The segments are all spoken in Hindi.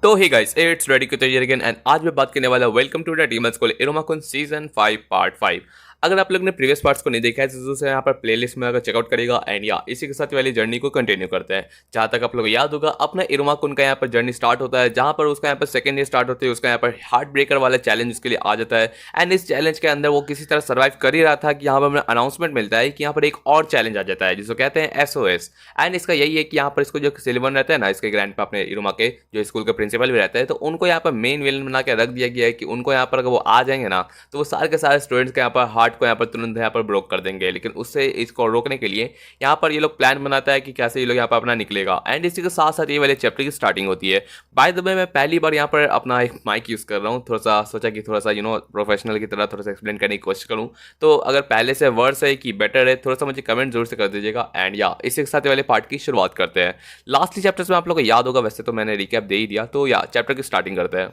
तो hey guys it's ready to again and आज मैं बात करने वाला welcome to the demon school Irumakun season 5 part 5। अगर आप लोग ने प्रीवियस पार्ट्स को नहीं देखा है तो जरूर से यहाँ पर प्लेलिस्ट में अगर चेकआउट करेगा एंड या इसी के साथ वाली जर्नी को कंटिन्यू करते हैं। जहाँ तक आप लोग याद होगा अपना इरोमाकुन का यहाँ पर जर्नी स्टार्ट होता है, जहाँ पर उसका यहाँ पर सेकंड ईयर स्टार्ट होती है, उसका यहाँ पर हार्ट ब्रेकर वाला चैलेंज उसके लिए आ जाता है। एंड इस चैलेंज के अंदर वो किसी तरह सर्वाइव कर ही रहा था कि यहाँ पर हमें अनाउंसमेंट मिलता है कि यहाँ पर एक और चैलेंज आ जाता है जिसको कहते हैं SOS। एंड इसका यही है कि यहाँ पर इसको जो सिल्वन रहता है ना, इसके ग्रैंड पे अपने इरोमा के जो स्कूल के प्रिंसिपल भी रहते हैं, तो उनको यहाँ पर मेन विलन बना के रख दिया गया है कि उनको यहाँ पर अगर वो आ जाएंगे ना तो वो सारे के सारे स्टूडेंट्स के यहाँ पर हार्ट को यहाँ पर तुरंत यहाँ पर ब्रोक कर देंगे। लेकिन उससे इसको रोकने के लिए यहाँ पर ये लोग प्लान बनाता है कि कैसे ये लोग यहाँ पर अपना निकलेगा। एंड इसी के साथ साथ ये वाले चैप्टर की स्टार्टिंग होती है। बाय द वे मैं पहली बार यहाँ पर अपना एक माइक यूज़ कर रहा हूँ, थोड़ा सा सोचा कि थोड़ा सा प्रोफेशनल की तरह थोड़ा सा एक्सप्लेन करने की कोशिश करूँ। तो अगर पहले से वर्स है कि बेटर है थोड़ा सा मुझे कमेंट जरूर से कर दीजिएगा। एंड या इसी के साथ वाले पार्ट की शुरुआत करते हैं। लास्टली चैप्टर्स में आप लोगों को याद होगा, वैसे तो मैंने रिकैप दे ही दिया, तो या चैप्टर की स्टार्टिंग करते हैं।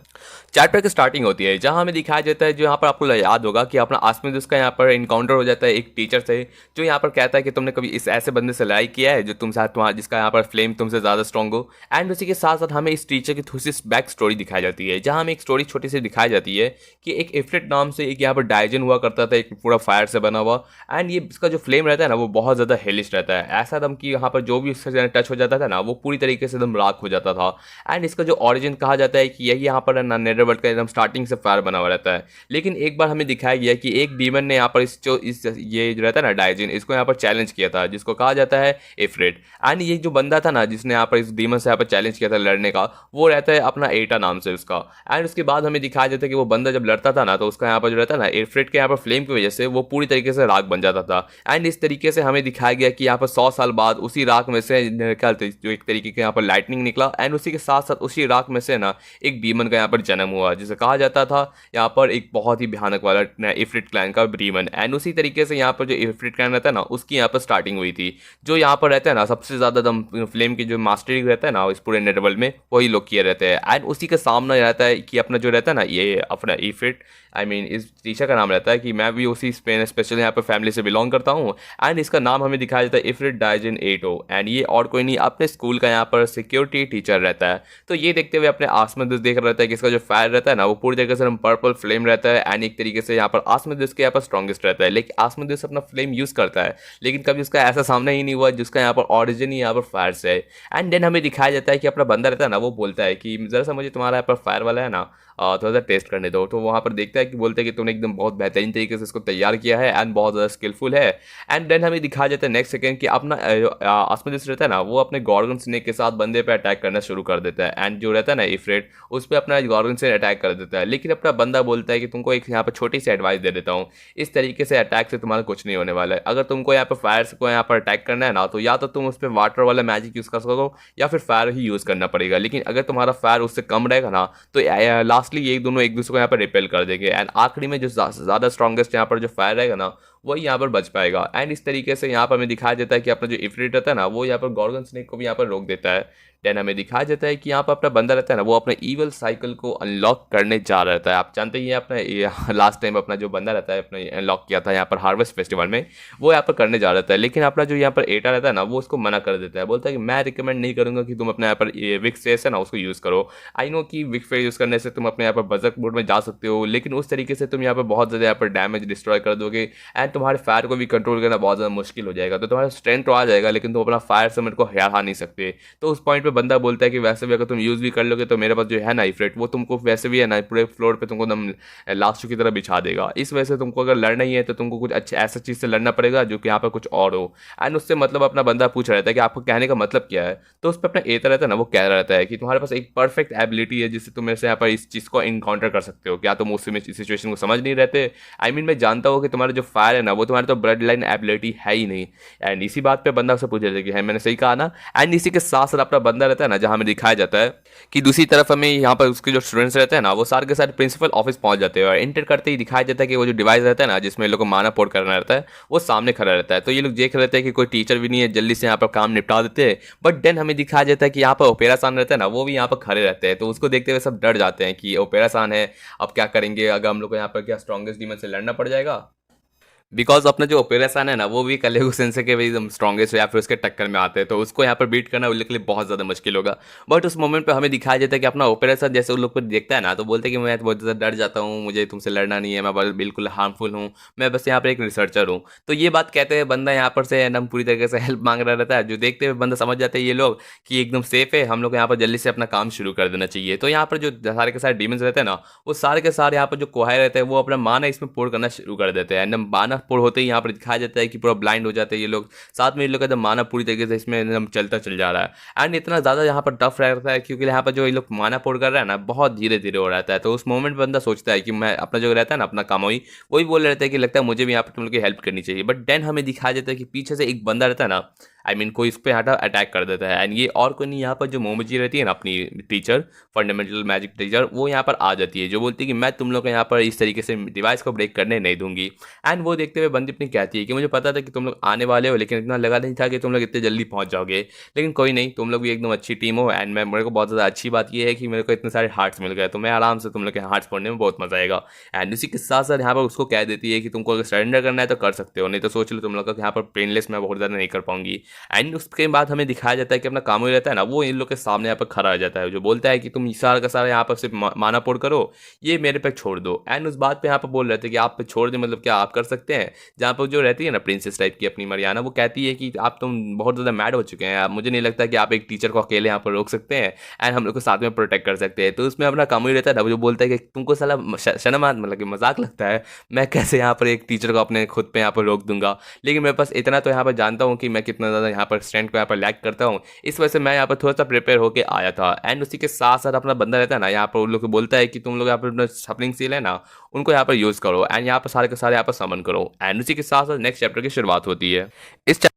चैप्टर की स्टार्टिंग होती है जहां हमें दिखाया जाता है, जो यहाँ पर आपको याद होगा कि अपना आसमान का यहाँ पर इनकाउंटर हो जाता है एक टीचर से, जो यहाँ पर कहता है कि तुमने कभी इस ऐसे बंदे से लड़ाई किया है जो तुम साथ तुम्हारा जिसका यहाँ पर फ्लेम तुमसे ज़्यादा स्ट्रॉन्ग हो। एंड उसी के साथ साथ हमें इस टीचर की थोड़ी सी बैक स्टोरी दिखाई जाती है, जहाँ हमें एक स्टोरी छोटी सी दिखाई जाती है कि एक इफ्रिट नाम से एक यहाँ पर डायजन हुआ करता था, एक पूरा फायर से बना हुआ। एंड ये इसका जो फ्लेम रहता है ना वो बहुत ज़्यादा हेलिश रहता है, ऐसा दम कि यहाँ पर जो भी इससे टच हो जाता था ना वो पूरी तरीके से एकदम राख हो जाता था। एंड इसका जो ऑरिजिन कहा जाता है कि यही यहाँ पर नेदरवर्ल्ड का एकदम स्टार्टिंग से फायर बना हुआ रहता है। लेकिन एक बार हमें दिखाया गया कि एक डीमन ने यहाँ पर इस ये जो रहता है ना डायजन, इसको यहाँ पर चैलेंज किया था, जिसको कहा जाता है इफ्रिट। एंड ये जो बंदा था ना जिसने यहाँ पर इस डीमन से यहाँ पर चैलेंज किया था लड़ने का, वो रहता है अपना एटा नाम से उसका। एंड उसके बाद हमें दिखाया जाता है कि वो बंदा जब लड़ता था ना तो उसका यहाँ पर जो रहता है ना इफ्रिट के यहाँ पर फ्लेम की वजह से वो पूरी तरीके से राख बन जाता था। एंड इस तरीके से हमें दिखाया गया कि यहाँ पर 100 साल बाद उसी राख में से निकलते जो एक तरीके के यहाँ पर लाइटनिंग निकला। एंड उसी के साथ साथ उसी राख में से ना एक डीमन का यहाँ पर जन्म हुआ, जिसे कहा जाता था यहाँ पर एक बहुत ही भयानक वाला इफ्रिट क्लैन का डीमन। एंड उसी तरीके से यहाँ पर जो इफ्रिट क्लैन रहता है ना उसकी यहाँ पर स्टार्टिंग हुई थी। जो यहाँ पर रहता है ना सबसे ज़्यादा दम फ्लेम की जो मास्टरी रहता है ना इस पूरे नेटवर्ल्ड में वही लोग किए रहते हैं। एंड उसी के सामने रहता है कि अपना जो रहता है ना ये अपना इफ्रिट इस टीचर का नाम रहता है कि मैं भी उसी स्पेशल यहाँ पर फैमिली से बिलोंग करता हूँ। एंड इसका नाम हमें दिखाया जाता है इफ्रिट डायजन 8O। एंड ये और कोई नहीं अपने स्कूल का यहाँ पर सिक्योरिटी टीचर रहता है। तो ये देखते हुए अपने आसमान देख रहा रहता है कि इसका जो फायर रहता है ना वो पूरी तरीके से पर्पल फ्लेम रहता है। एंड एक तरीके से यहाँ पर आसमान के यहाँ पर स्ट्रॉन्गेस्ट रहता है, लेकिन आसमान अपना फ्लेम यूज़ करता है, लेकिन कभी उसका ऐसा सामना ही नहीं हुआ जिसका यहाँ पर ऑरिजिन ही यहाँ पर फायर से है। एंड देन हमें दिखाया जाता है कि अपना बंदा रहता है ना वो बोलता है कि जरा सा मुझे तुम्हारा यहाँ पर फायर वाला है ना थोड़ा सा टेस्ट करने दो। तो वहाँ पर देखता है कि बोलते हैं कि तुमने एकदम बहुत बेहतरीन तरीके से इसको तैयार किया है एंड बहुत ज़्यादा स्किलफुल है। एंड देन हमें दिखाया जाता है नेक्स्ट सेकंड कि अपना आसमान रहता है ना वो अपने गॉर्गन स्नेक के साथ बंदे पे अटैक करना शुरू कर देता है। एंड जो रहता है ना इफ्रिट उस पर अपना गॉर्गन से अटैक कर देता है, लेकिन अपना बंदा बोलता है कि तुमको एक यहाँ पर छोटी सी एडवाइस दे देता हूँ, इस तरीके से अटैक से तुम्हारा कुछ नहीं होने वाला है। अगर तुमको यहाँ पर फायर को यहाँ पर अटैक करना है ना तो या तो तुम उस पर वाटर वाला मैजिक यूज़ कर सको या फिर फायर ही यूज़ करना पड़ेगा। लेकिन अगर तुम्हारा फायर उससे कम रहेगा ना तो लास्टली ये दोनों एक दूसरे को यहाँ पर रिपेल कर देंगे। एंड आखिरी में जो ज़्यादा स्ट्रॉन्गेस्ट यहाँ पर जो फायर रहेगा ना वही यहाँ पर बच पाएगा। एंड इस तरीके से यहाँ पर हमें दिखाया जाता है कि अपना जो इफ्रिट रहता है ना वो यहाँ पर गॉर्गन स्नेक को भी यहाँ पर रोक देता है। देन हमें दिखाया जाता है कि यहाँ पर अपना बंदा रहता है ना वो अपने ईवल साइकिल को अनलॉक करने जा रहता है। आप जानते ही हैं अपना लास्ट टाइम अपना जो बंदा रहता है अपने अनलॉक किया था यहाँ पर हार्वेस्ट फेस्टिवल में, वो यहाँ पर करने जा रहता है। लेकिन अपना जो यहाँ पर एटा रहता है ना वो उसको मना कर देता है, बोलता है कि मैं रिकमेंड नहीं करूँगा कि तुम अपने यहाँ पर विक फेस है ना उसको यूज़ करो। आई नो कि विक फेस यूज़ करने से तुम अपने यहाँ पर बजक मोड में जा सकते हो, लेकिन उस तरीके से तुम यहाँ पर बहुत ज़्यादा यहाँ पर डैमेज डिस्ट्रॉय कर दोगे एंड तुम्हारे फायर को भी कंट्रोल करना बहुत ज़्यादा मुश्किल हो जाएगा। तो तुम्हारा स्ट्रेंथ तो आ जाएगा लेकिन तुम अपना फायर समझ को हरा नहीं सकते। तो उस पॉइंट पर बंदा बोलता है कि वैसे भी अगर तुम यूज़ भी कर लोगे तो मेरे पास जो है ना इफ्रिट वो तुमको वैसे भी है ना पूरे फ्लोर पे तुमको एकदम लास्ट की तरह बिछा देगा। इस वजह से तुमको अगर लड़ना ही है तो तुमको कुछ अच्छे ऐसा चीज़ से लड़ना पड़ेगा जो कि यहाँ पर कुछ और हो। एंड उससे मतलब अपना बंदा पूछ रहा था कि आपको कहने का मतलब क्या है। तो उस पर अपना एता रहता है ना वो कह रहता है कि तुम्हारे पास एक परफेक्ट एबिलिटी है जिससे तुम मेरे से यहाँ पर इस चीज़ को इनकाउंटर कर सकते हो। क्या तुम उस सिचुएशन को समझ नहीं रहते? मैं जानता हूँ कि तुम्हारा जो फायर है ना वो तुम्हारे तो ब्लड लाइन एबिलिटी है ही नहीं। एंड इसी बात पे बंदा उससे पूछ रहा था कि है मैंने सही कहा ना। एंड इसी के साथ साथ अपना बंदा रहता है ना जहाँ हमें दिखाया जाता है कि दूसरी तरफ हमें यहाँ पर उसके जो स्टूडेंट्स रहते हैं ना वो सारे के सारे प्रिंसिपल ऑफिस पहुंच जाते हैं और एंटर करते ही दिखाया जाता है कि वो जो डिवाइस रहता है ना जिसमें लोग को माना पोर्ट करना रहता है वो सामने खड़ा रहता है। तो ये लोग देख रहते हैं कि कोई टीचर भी नहीं है, जल्दी से यहाँ पर काम निपटा देते हैं। बट देन हमें दिखाया जाता है कि यहाँ पर ओपेरा सान रहता है ना वो भी यहाँ पर खड़े रहते हैं। तो उसको देखते हुए सब डर जाते हैं कि ओपेरा सान है, अब क्या करेंगे, अगर हम लोग को यहाँ पर क्या स्ट्रॉन्गेस्ट डीमन से लड़ना पड़ जाएगा। बिकॉज अपना जो ओपेरासन है ना वो भी कलेगो सेंसे के भी एकदम स्ट्रॉन्गेस्ट या फिर उसके टक्कर में आते हैं, तो उसको यहाँ पर बीट करना उन लोग के लिए बहुत ज़्यादा मुश्किल होगा। बट उस मोमेंट पे हमें दिखाया जाता है कि अपना ओपेरासन जैसे उन लोग को देखता है ना, तो बोलते हैं कि मैं तो बहुत ज़्यादा डर जाता हूँ, मुझे तुमसे लड़ना नहीं है, मैं बिल्कुल हार्मफुल हूँ, मैं बस यहाँ पर एक रिसर्चर हूँ। तो ये बात कहते हुए बंदा यहाँ पर से एकदम पूरी तरीके से हेल्प मांग रहा रहता है, जो देखते हुए बंदा समझ जाते हैं ये लोग कि एकदम सेफ है, हम लोग यहाँ पर जल्दी से अपना काम शुरू कर देना चाहिए। तो यहाँ पर जो सारे के सारे डीमंस रहते हैं ना, वो सारे के सारे यहाँ पर जो कोहाई रहते हैं वो अपना माना इसमें पोर करना शुरू कर देते हैं। एकदम माना पोर होते ही यहाँ पर दिखाया जाता है कि पूरा ब्लाइंड हो जाते हैं ये लोग। साथ में ये लोग का एकदम माना पूरी तरीके से इसमें एकदम चलता चल जा रहा है, एंड इतना ज़्यादा यहाँ पर टफ रहता है क्योंकि यहाँ पर जो ये लोग माना पोर कर रहा है ना बहुत धीरे धीरे हो रहता है। तो उस मोमेंट में बंदा सोचता है कि मैं अपना जो रहता है ना अपना कामोई, वही बोल रहे थे कि लगता है मुझे भी यहाँ पर तुम लोग की हेल्प करनी चाहिए। बट देन हमें दिखाया जाता है कि पीछे से एक बंदा रहता है ना, कोई इस पे हटा अटैक कर देता है, एंड ये और कोई नहीं यहाँ पर जो मोमोजी रहती है ना अपनी टीचर, फंडामेंटल मैजिक टीचर, वो यहाँ पर आ जाती है, जो बोलती है कि मैं तुम लोग को यहाँ पर इस तरीके से डिवाइस को ब्रेक करने नहीं दूंगी। एंड वो देखते हुए बंदी अपनी कहती है कि मुझे पता था कि तुम लोग आने वाले हो, लेकिन इतना लगा नहीं था कि तुम लोग इतने जल्दी पहुंच जाओगे, लेकिन कोई नहीं, तुम लोग भी एकदम अच्छी टीम हो। एंड मेरे को बहुत ज़्यादा अच्छी बात ये है कि मेरे को इतने सारे हार्ट्स मिल गए, तो मैं आराम से तुम लोग के हार्ट्स पढ़ने में बहुत मजा आएगा। एंड उसी के साथ साथ यहाँ पर उसको कह देती है कि तुमको अगर सरेंडर करना है तो कर सकते हो, नहीं तो सोच लो तुम लोग का यहाँ पर पेनलेस मैं बहुत ज़्यादा नहीं कर पाऊंगी। एंड उसके बाद हमें दिखाया जाता है कि अपना काम ही रहता है ना, वो इन लोग के सामने यहाँ पर खड़ा आ जाता है, जो बोलता है कि तुम सारा का सारा यहाँ पर सिर्फ माना पोड़ करो, ये मेरे पे छोड़ दो। एंड उस बात पे यहाँ पर बोल रहे थे कि आप पे छोड़ दे मतलब क्या आप कर सकते हैं। जहाँ पर जो रहती है ना प्रिंसेस टाइप की अपनी मरियाना, वो कहती है कि आप तुम बहुत ज़्यादा मैड हो चुके हैं, मुझे नहीं लगता कि आप एक टीचर को अकेले यहाँ पर रोक सकते हैं एंड हम लोग को साथ में प्रोटेक्ट कर सकते हैं। तो उसमें अपना काम ही रहता है ना, वो जो बोलता है कि तुमको साला शर्म मतलब कि मजाक लगता है, मैं कैसे यहाँ पर एक टीचर को अपने खुद पे यहाँ पर रोक दूंगा। लेकिन मेरे पास इतना तो यहाँ पर जानता हूँ कि मैं कितना ज़्यादा यहाँ पर स्ट्रेंथ को यहाँ पर लैक करता हूँ, इस वजह से मैं यहाँ पर थोड़ा सा प्रिपेयर होकर आया था। एंड उसी के साथ साथ अपना बंदा रहता है ना यहाँ पर उन लोग को बोलता है कि तुम लोग यहाँ पर सपलिंग सील है ना, उनको यहाँ पर यूज़ करो एंड यहाँ पर सारे के सारे यहाँ पर समन करो। एंड उसी के साथ साथ नेक्स्ट चैप्टर की शुरुआत होती है। इस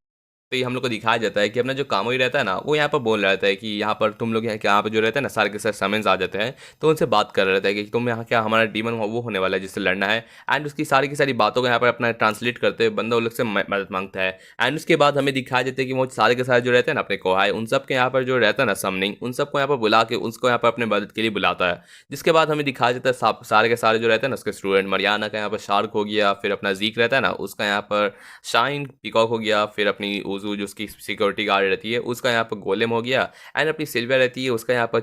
तो ये हम लोग को दिखाया जाता है कि अपना जो कामोई रहता है ना, वो यहाँ पर बोल रहा रहता है कि यहाँ पर तुम लोग यहाँ पर जो रहता है ना सारे के सारे समन्स आ जाते हैं, तो उनसे बात कर रहा रहता है कि तुम यहाँ क्या हमारा डीमन वो होने वाला है जिससे लड़ना है। एंड उसकी सारी की सारी बातों को यहाँ पर अपना ट्रांसलेट करते हुए बंदा उन लोग से मदद मांगता है। एंड उसके बाद हमें दिखाया जाता है कि वो सारे के सारे जो रहते हैं ना अपने कोहाई, उन सब के यहाँ पर जो रहता है ना समनिंग, उन सबको यहाँ पर बुला के उसको यहाँ पर अपने मदद के लिए बुलाता है। जिसके बाद हमें दिखाया जाता है सारे के सारे जो रहते हैं ना उसके स्टूडेंट, मरियाना का यहाँ पर शार्क हो गया, फिर अपना जीक रहता है ना उसका यहाँ पर शाइन पीकॉक हो गया, फिर अपनी उजू जो उसकी सिक्योरिटी गार्ड रहती है उसका यहाँ पर गोलेम हो गया, एंड अपनी सिल्विया रहती है उसका यहाँ पर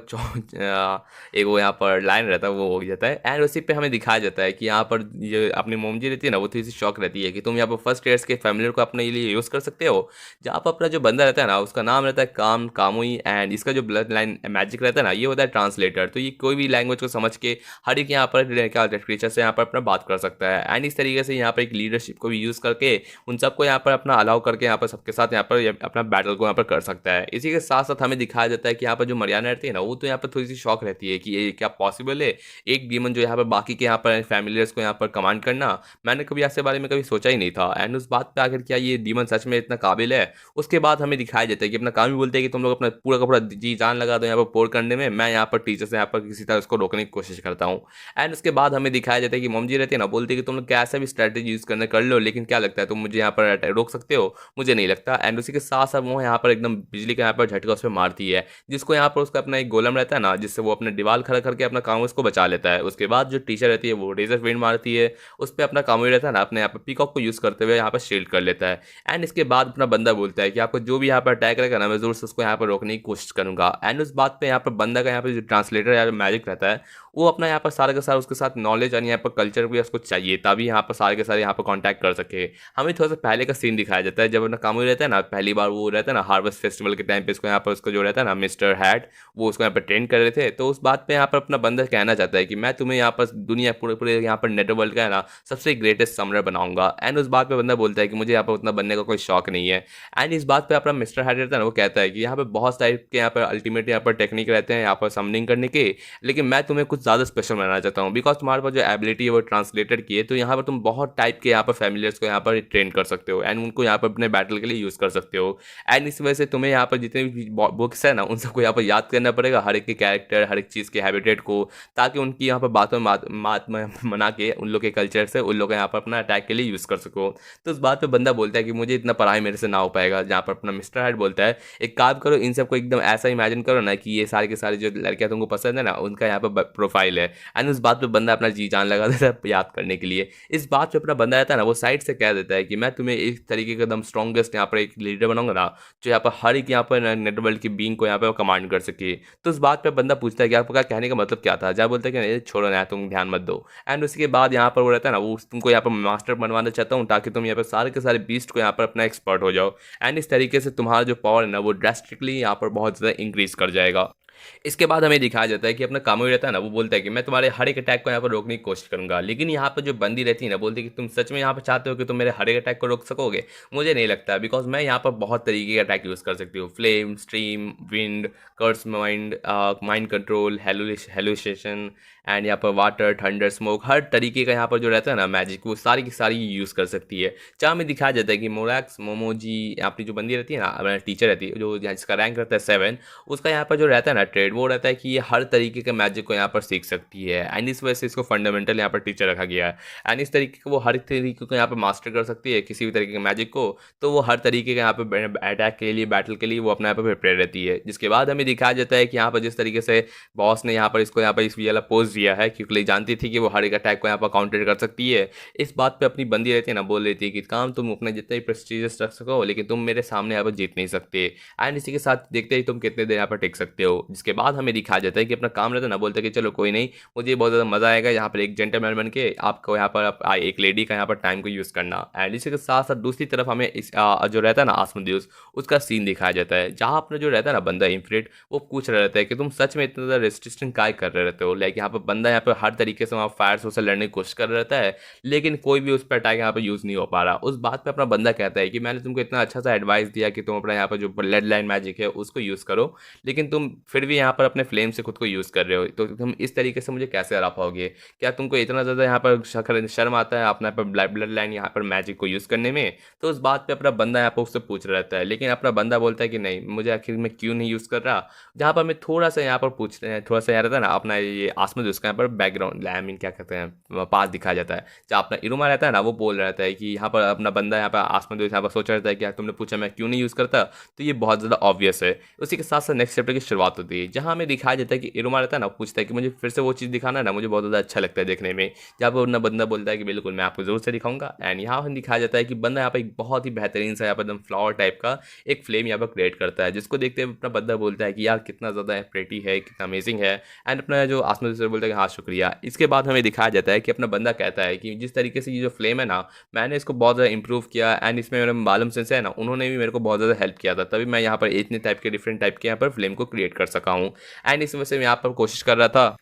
एक वो यहाँ पर लाइन रहता है वो हो जाता है। एंड उसी पे हमें दिखाया जाता है कि यहाँ पर ये अपनी मोमजी रहती है ना, वो थोड़ी सी शौक रहती है कि तुम यहाँ पर फर्स्ट ईयर्स के फैमिली को अपने लिए यूज़ कर सकते हो। जहाँ पर अपना जो बंदा रहता है ना उसका नाम रहता है कामुई, एंड इसका जो ब्लड लाइन मैजिक रहता है ना ये होता है ट्रांसलेटर। तो ये कोई भी लैंग्वेज को समझ के हर एक यहाँ पर क्या क्रीचर से यहाँ पर अपना बात कर सकता है। एंड इस तरीके से यहाँ पर एक लीडरशिप को भी यूज़ करके उन सबको यहाँ पर अपना अलाउ करके यहाँ पर सबके साथ यहाँ पर अपना बैटल को यहाँ पर कर सकता है। इसी के साथ साथ हमें दिखाया जाता है कि यहाँ पर जो मरियाना रहती है ना, वो तो यहाँ पर थोड़ी सी शौक रहती है कि ये क्या पॉसिबल है एक डीमन जो यहाँ पर बाकी के यहाँ पर फैमिलियर्स को यहाँ पर कमांड करना। मैंने कभी ऐसे बारे में कभी सोचा ही नहीं था। एंड उस बात पर आखिर क्या ये डीमन सच में इतना काबिल है। उसके बाद हमें दिखाया जाता है कि अपना काम भी बोलते हैं कि तुम लोग अपना पूरा का पूरा जी जान लगा दो यहाँ पर पोर करने में, मैं यहाँ पर टीचर से यहाँ पर किसी तरह उसको रोकने की कोशिश करता हूँ। एंड उसके बाद हमें दिखाया जाता है कि ममजी रहती है ना, बोलती है कि तुम लोग कैसा भी स्ट्रैटेजी यूज़ करने कर लो, लेकिन क्या लगता है तुम मुझे यहाँ पर रोक सकते हो, मुझे नहीं लगता। एंड उसी के साथ साथ वो यहाँ पर एकदम बिजली का यहाँ पर झटका उस पर मारती है, जिसको यहाँ पर उसका अपना एक गोलम रहता है ना, जिससे वो अपने दीवार खड़ा करके अपना काम उसको बचा लेता है। उसके बाद जो टीचर रहती है वो रेजर विंड मारती है, उस पर अपना काम रहता है ना, अपने यहाँ पर पीकॉक को यूज़ करते हुए यहाँ पर शील्ड कर लेता है। एंड इसके बाद अपना बंदा बोलता है कि आपको जो भी यहाँ पर अटैक रहेगा ना, मैं जरूर से उसको यहाँ पर रोकने की कोशिश करूंगा। एंड उस बात पर यहाँ पर बंदा का यहाँ पर जो ट्रांसलेटर या मैजिक रहता है, वो अपना यहाँ पर सारे के सारे उसके साथ नॉलेज और यहाँ पर कल्चर भी उसको चाहिए, तभी यहाँ पर सारे के सारे यहाँ पर कांटेक्ट कर सके। हमें थोड़ा सा पहले का सीन दिखाया जाता है जब अपना काम रहता है ना, पहली बार वो रहता है ना हार्वेस्ट फेस्टिवल के टाइम पे इसको यहाँ पर उसको जो रहता है ना मिस्टर हैट, वो उसको यहाँ पर ट्रेन कर रहे थे। तो उस बात पे यहाँ पर अपना बंदा कहना चाहता है कि मैं तुम्हें यहाँ पर दुनिया पूरे पूरे यहाँ पर नेट वर्ल्ड का है ना सबसे ग्रेटेस्ट समरर बनाऊंगा। एंड उस बात पे बंदा बोलता है कि मुझे यहाँ पर उतना बनने का कोई शौक नहीं है। एंड इस बात पे अपना मिस्टर हैट रहता है ना, वो कहता है कि यहाँ पर बहुत टाइप के यहाँ पर अल्टीमेट यहाँ पर टेक्निक रहते हैं यहाँ पर समनिंग करने के, लेकिन मैं तुम्हें कुछ ज़्यादा स्पेशल बनाना चाहता हूँ, बिकॉज तुम्हारे पास जो एबिलिटी है वो ट्रांसलेटेड की है, तो यहाँ पर तुम बहुत टाइप के यहाँ पर फैमिलियर्स को यहाँ पर ट्रेन कर सकते हो एंड उनको यहाँ पर अपने बैटल के लिए यूज़ कर सकते हो। एंड इस वजह से तुम्हें यहाँ पर जितने भी बुक्स है ना उन सबको यहाँ पर याद करना पड़ेगा, हर एक के कैरेक्टर हर एक चीज़ के हैबिटेट को, ताकि उनकी यहाँ पर बातों में मना के उन लोग के कल्चर से उन लोग यहाँ पर अपना अटैक के लिए यूज़ कर सको। तो उस बात पर बंदा बोलता है कि मुझे इतना पढ़ाई मेरे से ना हो पाएगा। जहाँ पर अपना मिस्टर हेड बोलता है एक काम करो, इन सबको एकदम ऐसा इमेजिन करो ना कि ये सारे के सारे जो लड़कियाँ तुमको पसंद है ना उनका यहाँ पर प्रोफाइल है। एंड उस बात पे बंदा अपना जी जान लगा देता है याद करने के लिए। इस बात पे अपना बंदा रहता है ना, वो साइड से कह देता है कि मैं तुम्हें इस तरीके का एकदम स्ट्रॉन्गेस्ट यहाँ पर एक लीडर बनाऊंगा ना, जो यहाँ पर हर एक यहाँ पर नेटवर्ल्ड की बींग को यहाँ पर कमांड कर सके। तो उस बात पे बंदा पूछता है कि आपका कहने का मतलब क्या था। जहाँ बोलता है कि नहीं छोड़ो ना, तुम ध्यान मत दो। एंड उसके बाद यहाँ पर वो रहता है ना, वो तुमको यहाँ पर मास्टर बनवाना चाहता हूँ ताकि तुम यहाँ पर सारे के सारे बीस्ट को यहाँ पर अपना एक्सपर्ट हो जाओ। एंड इस तरीके से तुम्हारा जो पावर है ना, वो ड्रेस्टिकली यहाँ पर बहुत ज़्यादा इंक्रीज कर जाएगा। इसके बाद हमें दिखाया जाता है कि अपना कामुई रहता है ना, वो बोलता है कि मैं तुम्हारे हर एक अटैक को यहाँ पर रोकने की कोशिश करूंगा। लेकिन यहाँ पर जो बंदी रहती है ना, बोलती है कि तुम सच में यहाँ पर चाहते हो कि तुम मेरे हर एक अटैक को रोक सकोगे। मुझे नहीं लगता, बिकॉज मैं यहाँ पर बहुत तरीके के अटैक यूज़ कर सकती हूँ। Flame, stream, wind, curse mind, mind control, hallucination, and यहाँ पर वाटर, थंडर, स्मोक, हर तरीके का यहाँ पर जो रहता है ना मैजिक, वो सारी की सारी यूज़ कर सकती है। जहाँ हमें दिखाया जाता है कि मोरैक्स मोमोजी, अपनी जो बंदी रहती है ना, टीचर रहती है, जो जिसका रैंक रहता है 7, उसका यहाँ पर जो रहता है ना ट्रेड, वो रहता है कि ये हर तरीके के मैजिक को यहाँ पर सीख सकती है। एंड इस वजह से इसको फंडामेंटल यहाँ पर टीचर रखा गया है। एंड इस तरीके को वो हर तरीके को यहाँ पर मास्टर कर सकती है, किसी भी तरीके के मैजिक को। तो वो हर तरीके के यहाँ पर अटैक के लिए, बैटल के लिए वो अपने यहाँ पर प्रिपेयर रहती है। जिसके बाद हमें दिखाया जाता है कि यहाँ पर जिस तरीके से बॉस ने यहाँ पर इसको यहाँ पर इस वाला पोज दिया है, क्योंकि जानती थी कि वो हर एक अटैक को यहाँ पर काउंटर कर सकती है। इस बात पे अपनी बंदी रहती है ना, बोल रही थी कि काम तुम अपने जितने ही प्रेस्टीजियस रख सको, लेकिन तुम मेरे सामने यहाँ पर जीत नहीं सकते। एंड इसी के साथ देखते ही तुम कितने देर यहाँ पर टिक सकते हो। जिसके बाद हमें दिखाया जाता है कि अपना काम रहता है ना, बोलते हैं कि चलो कोई नहीं, मुझे बहुत ज़्यादा मज़ा आएगा यहाँ पर एक जेंटलमैन बन के आपको यहाँ पर एक लेडी का यहाँ पर टाइम को यूज़ करना। एंड इसी के साथ साथ दूसरी तरफ हमें इस जो रहता है ना आसमोदेउस, उसका सीन दिखाया जाता है, जहाँ अपना जो रहता है ना बंदा इन्फ्रेट, वो पूछ रहा रहता है कि तुम सच में इतना ज़्यादा रेजिस्टेंस काय कर रहे रहते हो। लाइक यहाँ पर बंदा यहाँ पर हर तरीके से वहाँ फायर से लड़ने की कोशिश कर रहा रहता है, लेकिन कोई भी उस पर अटैक यहाँ पर यूज़ नहीं हो पा रहा। उस बात पे अपना बंदा कहता है कि मैंने तुमको इतना अच्छा सा एडवाइस दिया कि तुम अपना यहाँ पर जो ब्लड लाइन मैजिक है उसको यूज़ करो, लेकिन तुम फिर भी यहाँ पर अपने फ्लेम से खुद को यूज़ कर रहे हो। तो तुम इस तरीके से मुझे कैसे हरा पाओगे? क्या तुमको इतना ज़्यादा यहाँ पर शर्म आता है अपना ब्लड लाइन यहाँ पर मैजिक को यूज़ करने में? तो उस बात पर अपना बंदा यहाँ पर उससे पूछ रहा रहता है, लेकिन अपना बंदा बोलता है कि नहीं, मुझे आखिर में क्यों नहीं यूज़ कर रहा। जहाँ पर हमें थोड़ा सा यहाँ पर पूछते हैं, थोड़ा सा याद रहता है ना अपना ये आसमान उसका यहाँ पर बैकग्राउंड, आई मीन क्या कहते हैं, पास दिखाया जाता है। जहाँ अपना इरुमा रहता है ना, वो बोल रहा रहता है कि यहाँ पर अपना बंदा यहाँ पर आसमान यहाँ पर सोच रहता है कि तुमने पूछा मैं क्यों नहीं यूज़ करता, तो ये बहुत ज़्यादा ऑब्वियस है। उसी के साथ साथ नेक्स्ट चैप्टर की शुरुआत होती है, जहाँ हमें दिखाया जाता है कि इरुमा रहता है ना, पूछता है कि मुझे फिर से वो चीज़ दिखाना है ना, मुझे बहुत ज़्यादा अच्छा लगता है देखने में। जहाँ पर बंदा बोलता है कि बिल्कुल मैं आपको ज़रूर से दिखाऊंगा। एंड यहाँ पर दिखाया जाता है कि बंदा यहाँ पर एक बहुत ही बेहतरीन सा यहाँ पर एकदम फ्लावर टाइप का एक फ्लेम यहाँ पर क्रिएट करता है, जिसको देखते हुए अपना बंदा बोलता है कि यार कितना ज़्यादा प्रेटी है, कितना अमेजिंग है। एंड अपना जो आसमान से बोलता है कि हाँ शुक्रिया। इसके बाद हमें दिखाया जाता है कि अपना बंदा कहता है कि जिस तरीके से ये जो फ्लेम है ना, मैंने इसको बहुत ज़्यादा इंप्रूव किया। एंड इसमें मेरे मालूम सेंस है ना, उन्होंने भी मेरे को बहुत ज़्यादा हेल्प किया था, तभी मैं यहाँ पर इतने टाइप के डिफरेंट टाइप के यहाँ पर फ्लेम को क्रिएट कर सका हूँ। एंड इस वजह से मैं यहाँ पर कोशिश कर रहा था।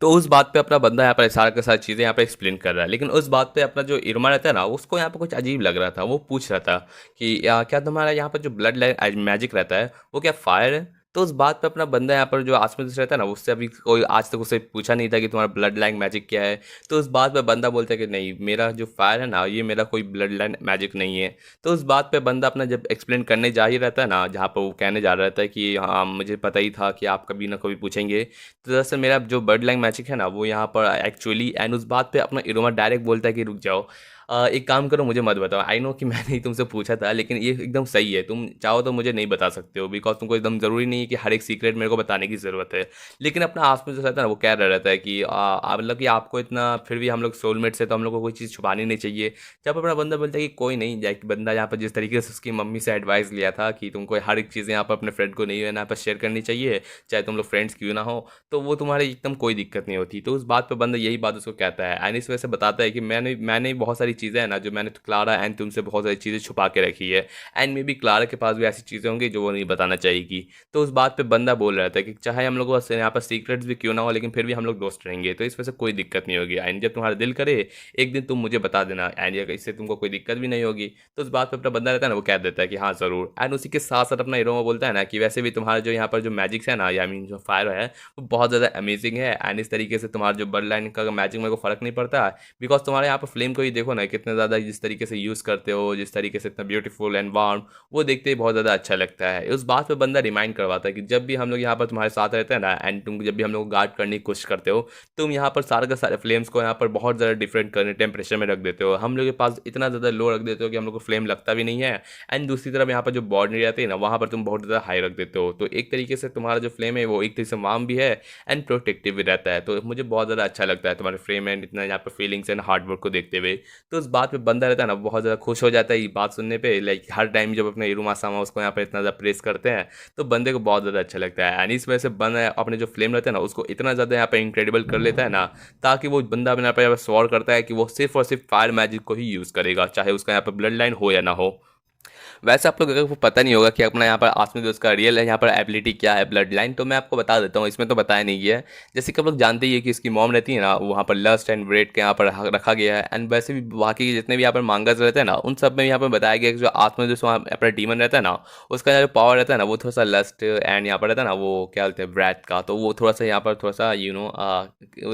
तो उस बात पे अपना बंदा यहाँ पर सारा के सारी चीज़ें यहाँ पर एक्सप्लेन कर रहा है, लेकिन उस बात पे अपना जो इरमा रहता है ना, उसको यहाँ पर कुछ अजीब लग रहा था। वो पूछ रहा था कि क्या तुम्हारा यहाँ पर जो ब्लड लाइन मैजिक रहता है वो क्या फायर है? तो उस बात पे अपना बंदा यहाँ पर जो आसमान से रहता है ना, उससे अभी कोई आज तक उसे पूछा नहीं था कि तुम्हारा ब्लड लाइन मैजिक क्या है। तो उस बात पे बंदा बोलता है कि नहीं, मेरा जो फायर है ना, ये मेरा कोई ब्लड लाइन मैजिक नहीं है। तो उस बात पे बंदा अपना जब एक्सप्लेन करने जा ही रहता है ना, जहाँ पर वो कहने जा रहा था कि हाँ मुझे पता ही था कि आप कभी ना कभी पूछेंगे, तो दरअसल मेरा जो ब्लड लाइन मैजिक है ना, वो यहाँ पर एक्चुअली। एंड उस बात पर अपना इरोमा डायरेक्ट बोलता है कि रुक जाओ, एक काम करो, मुझे मत बताओ। आई नो कि मैंने ही तुमसे पूछा था, लेकिन ये एकदम सही है, तुम चाहो तो मुझे नहीं बता सकते हो, बिकॉज तुमको एकदम ज़रूरी नहीं है कि हर एक सीक्रेट मेरे को बताने की ज़रूरत है। लेकिन अपना आसपास जो रहता है ना, वो कह रहा रहता है कि मतलब कि आपको इतना, फिर भी हम लोग सोलमेट्स है तो हम लोग को कोई चीज़ छुपानी नहीं चाहिए। जब अपना बंदा बोलता है कि कोई नहीं, जैक बंदा यहाँ पर जिस तरीके से उसकी मम्मी से एडवाइस लिया था कि तुमको हर एक चीज़ें यहाँ पर अपने फ्रेंड को नहीं है यहाँ पर शेयर करनी चाहिए, चाहे तुम लोग फ्रेंड्स क्यों ना हो, तो वो तुम्हारे एकदम कोई दिक्कत नहीं होती। तो उस बात पर बंदा यही बात उसको कहता है। एंड इस वजह से बताता है कि मैंने बहुत सारी चीज़ें हैं ना, जो मैंने क्लारा एंड तुमसे बहुत सारी चीज़ें छुपा के रखी है। एंड मे बी क्लारा के पास भी ऐसी चीज़ें होंगी जो वो नहीं बताना चाहेगी। तो उस बात पे बंदा बोल रहा था कि चाहे हम लोगों को यहाँ पर सीक्रेट्स भी क्यों ना हो, लेकिन फिर भी हम लोग दोस्त रहेंगे, तो इस वजह से कोई दिक्कत नहीं होगी। एंड जब तुम्हारा दिल करे एक दिन तुम मुझे बता देना, एंड इससे तुमको कोई दिक्कत भी नहीं होगी। तो उस बात पर अपना बंदा रहता है ना, वो कह देता है कि हाँ ज़रूर। एंड उसी के साथ साथ अपना हीरो बोलता है ना कि वैसे भी तुम्हारा जो यहाँ पर जो मैजिक्स है ना, या मीन जो फायर है, वो बहुत ज़्यादा अमेजिंग है। एंड इस तरीके से तुम्हारा जो ब्लड लाइन का मैजिक मेरे को फ़र्क नहीं पड़ता, बिकॉज तुम्हारे यहाँ पर फ्लेम को ही देखो ना, कितने ज़्यादा जिस तरीके से यूज़ करते हो, जिस तरीके से इतना ब्यूटीफुल एंड वार्म, वो देखते ही बहुत ज़्यादा अच्छा लगता है। उस बात पे बंदा रिमाइंड करवाता है कि जब भी हम लोग यहाँ पर तुम्हारे साथ रहते हैं ना, एंड तुम जब भी हम लोग को गार्ड करने की कोशिश करते हो, तुम यहाँ पर सारे के सारे फ्लेम्स को यहाँ पर बहुत ज़्यादा डिफरेंट करने टेम्परेचर में रख देते हो। हम लोग के पास इतना ज़्यादा लो रख देते हो कि हम लोग को फ्लेम लगता भी नहीं है, एंड दूसरी तरफ यहाँ पर जो बॉडी रहती है ना, वहाँ पर तुम बहुत ज़्यादा हाई रख देते हो। तो एक तरीके से तुम्हारा जो फ्लेम है वो एक तरीके से वार्म भी है एंड प्रोटेक्टिव भी रहता है। तो मुझे बहुत ज़्यादा अच्छा लगता है तुम्हारे फ्रेम एंड इतना यहाँ पर फीलिंग्स एंड हार्ड वर्क को देखते हुए। तो उस बात पे बंदा रहता है ना, बहुत ज़्यादा खुश हो जाता है ये बात सुनने पे। लाइक हर टाइम जब अपने इरुमा सामा उसको यहाँ पर इतना ज़्यादा प्रेस करते हैं तो बंदे को बहुत ज़्यादा अच्छा लगता है। एंड इस वजह से बंदा अपने जो फ्लेम रहता है ना उसको इतना ज़्यादा यहाँ पर इंक्रेडिबल कर लेता है ना, ताकि वो बंदा अपने यहाँ पर स्वॉर करता है कि वो सिर्फ और सिर्फ फायर मैजिक को ही यूज़ करेगा, चाहे उसका यहाँ पर ब्लड लाइन हो या ना हो। वैसे आप लोगों को पता नहीं होगा कि अपना यहाँ पर आसमी दोस्त का रियल है यहाँ पर एबिलिटी क्या है, ब्लड लाइन। तो मैं आपको बता देता हूँ, इसमें तो बताया नहीं गया है। जैसे कि आप लोग जानते ही है कि इसकी मॉम रहती है ना, वहाँ पर लस्ट एंड ब्रेड के यहाँ पर रखा गया है। एंड वैसे भी बाकी के जितने भी यहाँ पर मांगास रहते हैं ना, उन सब में यहाँ पर बताया गया है कि जो आसमी दोस्त वहाँ अपना डीमन रहता है ना, उसका जो पावर रहता है ना वो थोड़ा सा लस्ट एंड यहाँ पर रहता है ना, वो क्या बोलते हैं ब्रैड का। तो वो थोड़ा सा यहाँ पर थोड़ा सा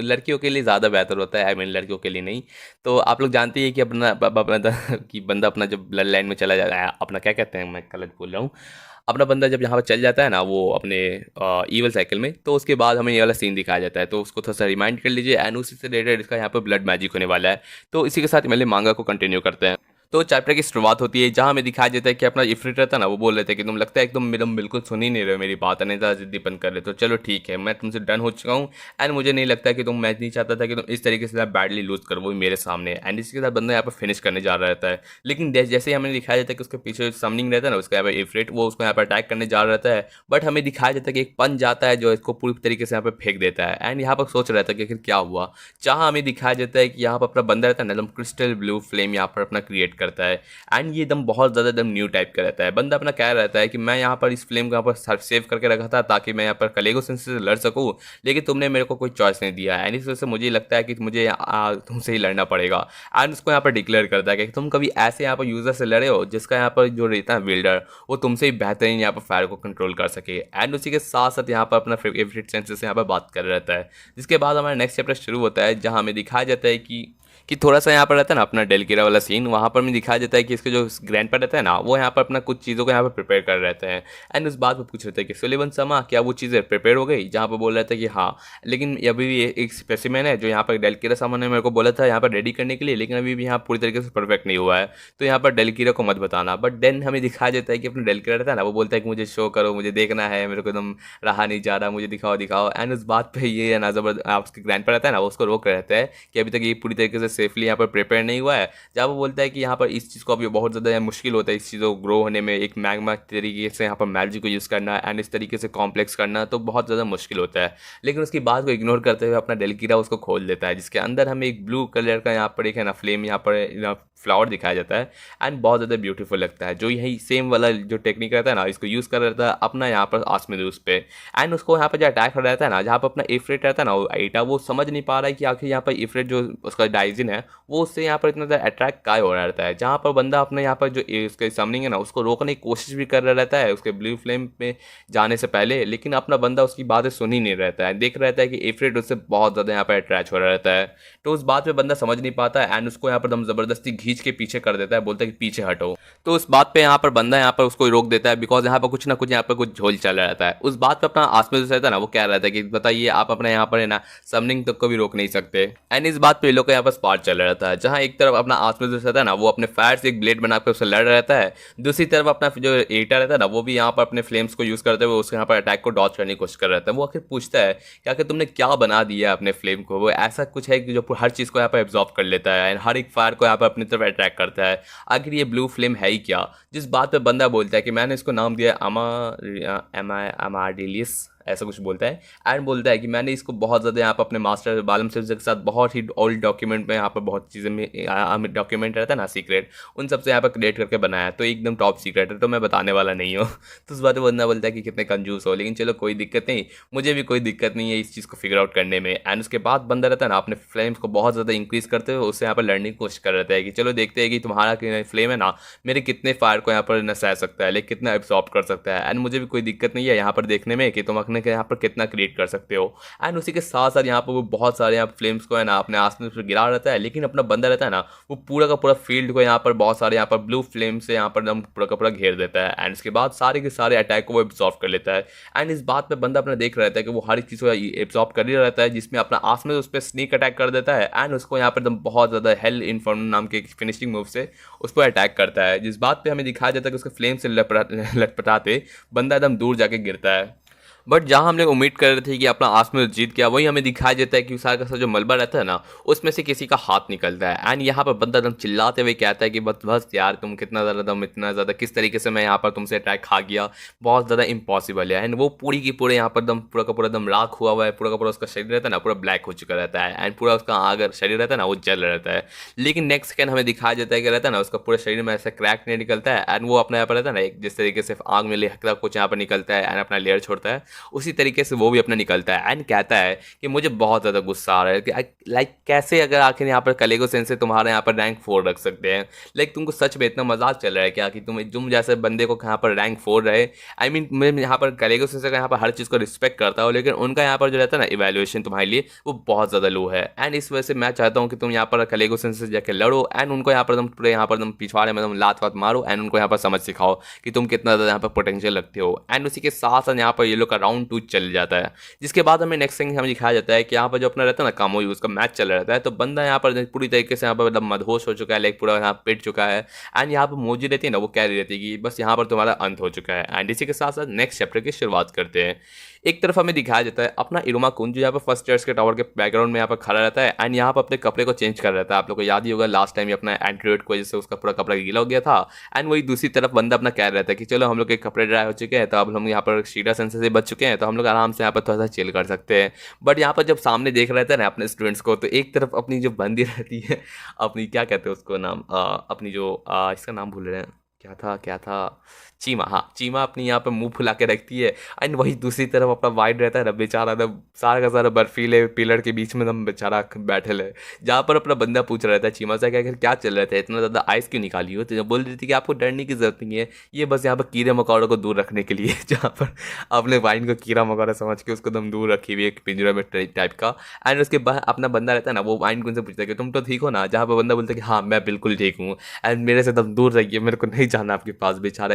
लड़कियों के लिए ज़्यादा बेहतर होता है, आई मीन लड़कियों के लिए नहीं। तो आप लोग जानते ही है कि कि बंदा अपना जब ब्लड लाइन में चला जाता है, अपना क्या कहते हैं, मैं गलत बोल रहा हूँ, अपना बंदा जब यहाँ पर चल जाता है ना वो अपने ईवल साइकिल में, तो उसके बाद हमें ये वाला सीन दिखाया जाता है। तो उसको थोड़ा सा रिमाइंड कर लीजिए, एंड उसी से रिलेटेड इसका यहाँ पर ब्लड मैजिक होने वाला है। तो इसी के साथ मेरे मांगा को कंटिन्यू करते हैं। तो चैप्टर की शुरुआत होती है जहाँ हमें दिखाया जाता है कि अपना इफ्रिट रहता है ना, वो बोल रहे थे कि तुम लगता है एकदम एकदम बिल्कुल सुन ही नहीं रहे हो मेरी बात, नहीं ज़्यादा जिद्दीपन कर रहे। तो चलो ठीक है, मैं तुमसे डन हो चुका हूँ, एंड मुझे नहीं लगता कि तुम, मैं नहीं चाहता था कि तुम इस तरीके से बैडली लूज करो वो भी मेरे सामने। एंड इसके साथ बंदा यहाँ पर फिनिश करने जा रहा रहता है। लेकिन जैसे ही हमें दिखाया जाता है कि उसके पीछे समनिंग रहता है ना, उसका यहाँ पर इफ्रिट, वो उसको यहाँ पर अटैक करने जा रहा रहता है। बट हमें दिखाया जाता है कि एक पंच जाता है जो इसको पूरी तरीके से यहाँ पर फेंक देता है। एंड यहाँ पर सोच रहा था कि आखिर क्या हुआ। जहाँ हमें दिखाया जाता है कि यहाँ पर अपना बंदा रहता है ना, एकदम क्रिस्टल ब्लू फ्लेम यहाँ पर अपना क्रिएट करता है। एंड ये एकदम बहुत ज़्यादा एकदम न्यू टाइप का रहता है। बंदा अपना क्या रहता है कि मैं यहाँ पर इस फ्लेम को यहाँ पर सेव करके रखा था ताकि मैं यहाँ पर कलेगो सेंस से लड़ सकूँ, लेकिन तुमने मेरे को कोई चॉइस नहीं दिया। एंड इस वजह से मुझे लगता है कि मुझे तुमसे ही लड़ना पड़ेगा। एंड उसको यहाँ पर डिक्लेयर करता है कि तुम कभी ऐसे यहाँ पर यूज़र से लड़े हो जिसका यहाँ पर जो रहता है बिल्डर, वो तुमसे ही बेहतरीन यहाँ पर फायर को कंट्रोल कर सके। एंड उसी के साथ साथ यहाँ पर अपना फेवरेट सेंसेस से यहाँ पर बात कर रहता है। जिसके बाद हमारा नेक्स्ट चैप्टर शुरू होता है जहाँ हमें दिखाया जाता है कि थोड़ा सा यहाँ पर रहता है ना अपना डेलकिरा वाला सीन, वहाँ पर हमें दिखाया जाता है कि इसके जो ग्रैंड पर रहता है ना, वो यहाँ पर अपना कुछ चीज़ों को यहाँ पर प्रिपेयर कर रहते हैं। एंड उस बात पर पूछ रहे थे कि सुलेवन समा क्या वो चीज़ें प्रिपेयर हो गई, जहाँ पर बोल रहे थे कि हाँ, लेकिन अभी भी एक स्पेसिमेन है जो यहाँ पर डेलकिरा सामा ने मेरे को बोला था यहाँ पर रेडी करने के लिए, लेकिन अभी भी यहाँ पूरी तरीके से परफेक्ट नहीं हुआ है, तो यहाँ पर डेलकिरा को मत बताना। बट देन हमें दिखाया जाता है कि अपना डेलकिरा रहता है ना, वो बोलता है कि मुझे शो करो, मुझे देखना है, मेरे को एकदम रहा नहीं जा रहा, मुझे दिखाओ दिखाओ। एंड उस बात पर ये ना उसके ग्रैंड पर रहता है ना, वो उसको रोक रहता है कि अभी तक ये पूरी तरीके से सेफली यहाँ पर प्रिपेयर नहीं हुआ है। जब वो बोलता है कि यहाँ पर इस चीज़ को अभी बहुत ज़्यादा मुश्किल होता है इस चीज़ को ग्रो होने में, एक मैग्मा तरीके से यहाँ पर मैजिक को यूज़ करना एंड इस तरीके से कॉम्प्लेक्स करना तो बहुत ज़्यादा मुश्किल होता है। लेकिन उसकी बात को इग्नोर करते हुए अपना डेलकिरा उसको खोल देता है, जिसके अंदर हमें एक ब्लू कलर का यहाँ पर एक है ना फ्लेम यहाँ पर फ्लावर दिखाया जाता है। एंड बहुत ज़्यादा ब्यूटीफुल लगता है, जो यही सेम वाला जो टेक्निक रहता है ना, इसको यूज़ कर रहता है अपना यहाँ पर आसमेदूस पे। एंड उसको यहाँ पर जो अटैक कर रहता है ना, जहाँ पर अपना इफ्रिट रहता है ना, वो एटा, वो समझ नहीं पा रहा है कि आखिर यहाँ पर इफ्रिट जो उसका डाइजिन है वो उससे यहाँ पर इतना ज़्यादा अट्रैक्ट काय हो रहा रहता है। जहाँ पर बंदा अपने यहाँ पर जो उसके समनिंग है ना, उसको रोकने की कोशिश भी कर रहा रहता है उसके ब्लू फ्लेम में जाने से पहले, लेकिन अपना बंदा उसकी बातें सुन ही नहीं रहता है, देख रहता है कि इफ्रिट उससे बहुत ज़्यादा यहाँ पर अट्रैच हो रहा रहता है। तो उस बात पे बंदा समझ नहीं पाता है एंड उसको यहाँ पर दम ज़बरदस्ती खींच के पीछे कर देता है, बोलता है कि पीछे हटो। तो उस बात पे यहाँ पर बंदा यहाँ पर उसको रोक देता है, बिकॉज यहाँ पर कुछ ना कुछ यहाँ पर कुछ झोल चल रहा रहता है। उस बात पे अपना आसमें रहता है ना, वो कह रहता है कि बताइए आप अपने यहाँ पर है ना समनिंग तक को भी रोक नहीं सकते। एंड इस बात पे लोग का यहाँ पर स्पार्क चल रहा रहता है, जहाँ एक तरफ अपना आसमें रहता है ना, वो अपने फायर से एक ब्लेड बनाकर उससे लड़ रहता है, दूसरी तरफ अपना जो एटा रहता है ना, वो भी यहाँ पर अपने फ्लेम्स को यूज़ करते हुए उसके यहाँ पर अटैक को डॉच करने की कोशिश कर रहता है। वो आखिर पूछता है कि आखिर तुमने क्या बना दिया अपने फ्लेम को, वो ऐसा कुछ है कि जो हर चीज़ को यहाँ पर एब्जॉर्ब कर लेता है एंड हर एक फायर को यहाँ पर अपनी तरफ अट्रैक्ट करता है। आखिर ये ब्लू फ्लेम है ही क्या? जिस बात पे बंदा बोलता है कि मैंने इसको नाम दिया अमाडिलियस, ऐसा कुछ बोलता है। एंड बोलता है कि मैंने इसको बहुत ज़्यादा यहाँ पर अपने मास्टर बालम सिर्फ के साथ बहुत ही ओल्ड डॉक्यूमेंट में यहाँ पर बहुत चीज़ें में डॉक्यूमेंट रहता है ना सीक्रेट, उन सबसे यहाँ पर क्रिएट करके बनाया, तो एकदम टॉप सीक्रेट है, तो मैं बताने वाला नहीं हूँ। तो उस बात पर बंदा बोलता है कि कितने कंजूस हो, लेकिन चलो कोई दिक्कत नहीं, मुझे भी कोई दिक्कत नहीं है इस चीज़ को फिगर आउट करने में। एंड उसके बाद बंदा रहता है ना अपने फ्लेम्स को बहुत ज़्यादा इंक्रीज़ करते हुए उससे यहाँ पर लड़ने की कोशिश कर रहता है कि चलो देखते हैं कि तुम्हारा फ्लेम है ना मेरे कितने फायर को यहाँ पर न सह सकता है, लेकिन कितना एब्जॉर्ब कर सकता है। एंड मुझे भी कोई दिक्कत नहीं है यहाँ पर देखने में कि तुम अपने अपने के यहाँ पर कितना क्रिएट कर सकते हो। एंड उसी के साथ साथ यहाँ पर वो बहुत सारे यहाँ फ्लेम्स को है ना अपने आसपास पर गिरा रहता है, लेकिन अपना बंदा रहता है ना वो पूरा का पूरा फील्ड को यहाँ पर बहुत सारे यहाँ पर ब्लू फ्लेम से यहाँ पर एकदम पूरा का पूरा घेर देता है। एंड उसके बाद सारे के सारे अटैक को वो एब्जॉर्व कर लेता है। एंड इस बात पे बंदा अपना देख रहता है कि वो हर एक चीज़ को एब्जॉर्व कर ही रहता है, जिसमें अपना आसमान उस पर स्नीक अटैक कर देता है। एंड उसको यहाँ पर एकदम बहुत ज़्यादा हेल इन्फॉर्म नाम के फिनिशिंग मूव से उस पर अटैक करता है, जिस बात पे हमें दिखाया जाता है कि उसके फ्लेम से लटपटाते बंदा एकदम दूर जाके गिरता है। बट जहाँ हम लोग उम्मीद कर रहे थे कि अपना आसमान जीत गया, वही हमें दिखाया जाता है कि सारा का सारा जो मलबा रहता है ना उसमें से किसी का हाथ निकलता है। एंड यहाँ पर बंदा एकदम चिल्लाते हुए कहता है कि बस बस यार तुम कितना ज़्यादा दम इतना ज़्यादा किस तरीके से मैं यहाँ पर तुमसे अटैक खा गया, बहुत ज़्यादा इम्पॉसिबल है। एंड वो पूरी की पूरे यहाँ पर एकदम पूरा का पूरा एकदम राख हुआ हुआ है, पूरा का पूरा उसका शरीर रहता है ना पूरा ब्लैक हो चुका रहता है। एंड पूरा उसका अगर शरीर रहता है ना वो जल रहता है। लेकिन नेक्स्ट सेकंड हमें दिखाया जाता है कि रहता है ना उसका पूरे शरीर में ऐसा क्रैक नहीं निकलता है। एंड वो अपने यहाँ पर रहता है ना एक जिस तरीके से आग में लेकर कुछ यहाँ पर निकलता है एंड अपना लेयर छोड़ता है, उसी तरीके से वो भी अपना निकलता है। एंड कहता है कि मुझे बहुत ज़्यादा गुस्सा आ रहा है कि लाइक कैसे अगर आखिर यहाँ पर कलेगो सेंसे तुम्हारे यहाँ पर रैंक 4 रख सकते हैं। लाइक तुमको सच में इतना मजाक चल रहा है क्या कि तुम जैसे बंदे को यहाँ पर रैंक 4 रहे। आई मीन मैं यहाँ पर कलेगो सेंसे का यहाँ पर हर चीज़ को रिस्पेक्ट करता हूँ, लेकिन उनका यहाँ पर जो रहता है ना इवैल्यूएशन तुम्हारे लिए वो बहुत ज़्यादा लो है। एंड इस वजह से मैं चाहता हूँ कि तुम यहाँ पर कलेगो सेंसे से जाकर लड़ो एंड उनको यहाँ पर तुम पूरे यहाँ पर तुम पिछवाड़े में तुम लात वात मारो एंड उनको यहाँ पर समझ सिखाओ कि तुम कितना ज़्यादा यहाँ पर पोटेंशियल रखते हो। एंड उसी के साथ साथ यहाँ पर ये लोग का राउंड 2 चल जाता है, जिसके बाद हमें नेक्स्ट थिंग हमें दिखाया जाता है कि यहाँ पर जो अपना रहता है ना कामोई उसका मैच चल रहा रहता है। तो बंदा यहाँ पर पूरी तरीके से यहाँ पर मतलब मदहोश हो चुका है, लाइक पूरा यहाँ पिट चुका है। एंड यहाँ पर मोजी रहती है ना वो कह रही रहती है कि बस यहाँ पर तुम्हारा अंत हो चुका है। एंड इसी के साथ साथ नेक्स्ट चैप्टर की शुरुआत करते हैं। एक तरफ हमें दिखाया जाता है अपना इरुमा कुंज जो यहाँ पर फर्स्ट चर्च के टावर के बैकग्राउंड में यहाँ पर खड़ा रहता है। एंड यहाँ पर अपने कपड़े को चेंज कर रहता है। आप लोग को याद ही होगा लास्ट टाइम अपना एंटीडोट की वजह से उसका पूरा कपड़ा गीला हो गया था। एंड वही दूसरी तरफ बंदा अपना कह रहता है कि चलो हम लोग के कपड़े ड्राई हो चुके हैं, तो अब हम यहाँ पर शीरा सेंसर से बच चुके हैं, तो हम लोग आराम से यहाँ पर थोड़ा सा चिल कर सकते हैं। बट यहाँ पर जब सामने देख रहे थे ना अपने स्टूडेंट्स को, तो एक तरफ अपनी जो बंदी रहती है अपनी क्या कहते हैं उसको नाम अपनी जो इसका नाम भूल रहे हैं क्या था चीमा। हाँ चीमा अपनी यहाँ पर मुंह फुला के रखती है। एंड वही दूसरी तरफ अपना वाइड रहता है ना बेचारा एकदम सारा का सारा बर्फीले पिलर के बीच में एकदम बेचारा बैठल है, जहाँ पर अपना बंदा पूछ रहा था चीमा से क्या चल रहा था, इतना ज़्यादा आइस क्यों निकाली हो। तो बोल रही थी कि आपको डरने की जरूरत नहीं है, ये बस यहाँ पर कीड़े मकोड़ों को दूर रखने के लिए। जहाँ पर अपने वाइन को कीड़ा मकोड़ा समझ के उसको एकदम दूर रखी हुई है एक पिंजरा में टाइप का। एंड उसके बाद अपना बंदा रहता है ना वो वाइन को उनसे पूछता है कि तुम तो ठीक हो ना, जहाँ पर बंदा बोलता है कि हाँ मैं बिल्कुल ठीक हूँ एंड मेरे से एकदम दूर रहिए, मेरे को नहीं जाना आपके पास। बेचारा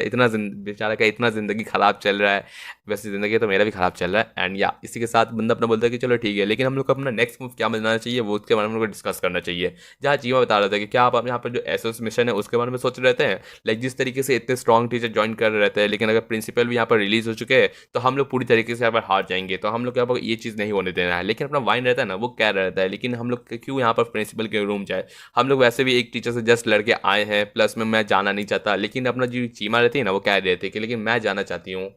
का इतना ज़िंदगी ख़राब चल रहा है, वैसे ज़िंदगी तो मेरा भी ख़राब चल रहा है। एंड या इसी के साथ बंदा अपना बोलता है कि चलो ठीक है, लेकिन हम लोग को अपना नेक्स्ट मूव क्या बनाना चाहिए वो उसके बारे में हम लोग को डिस्कस करना चाहिए। जहाँ चीमा बता रहा था कि क्या आप यहाँ पर जो एसओएस मिशन है उसके बारे में सोच रहे हैं। लाइक जिस तरीके से इतने स्ट्रॉन्ग टीचर ज्वाइन कर रहे थे, लेकिन अगर प्रिंसिपल भी यहाँ पर रिलीज हो चुके हैं तो हम लोग पूरी तरीके से यहाँ पर हार जाएंगे, तो हम लोग यहाँ पर ये चीज़ नहीं होने देना है। लेकिन अपना वाइन रहता है ना वो कह रहता है लेकिन हम लोग क्यों यहाँ पर प्रिंसिपल के रूम जाए, हम लोग वैसे भी एक टीचर से जस्ट लड़के आए हैं, प्लस में मैं जाना नहीं चाहता। लेकिन अपना जो चीमा रहती है ना वो कह रहे थे कि लेकिन मैं जाना चाहती हूँ।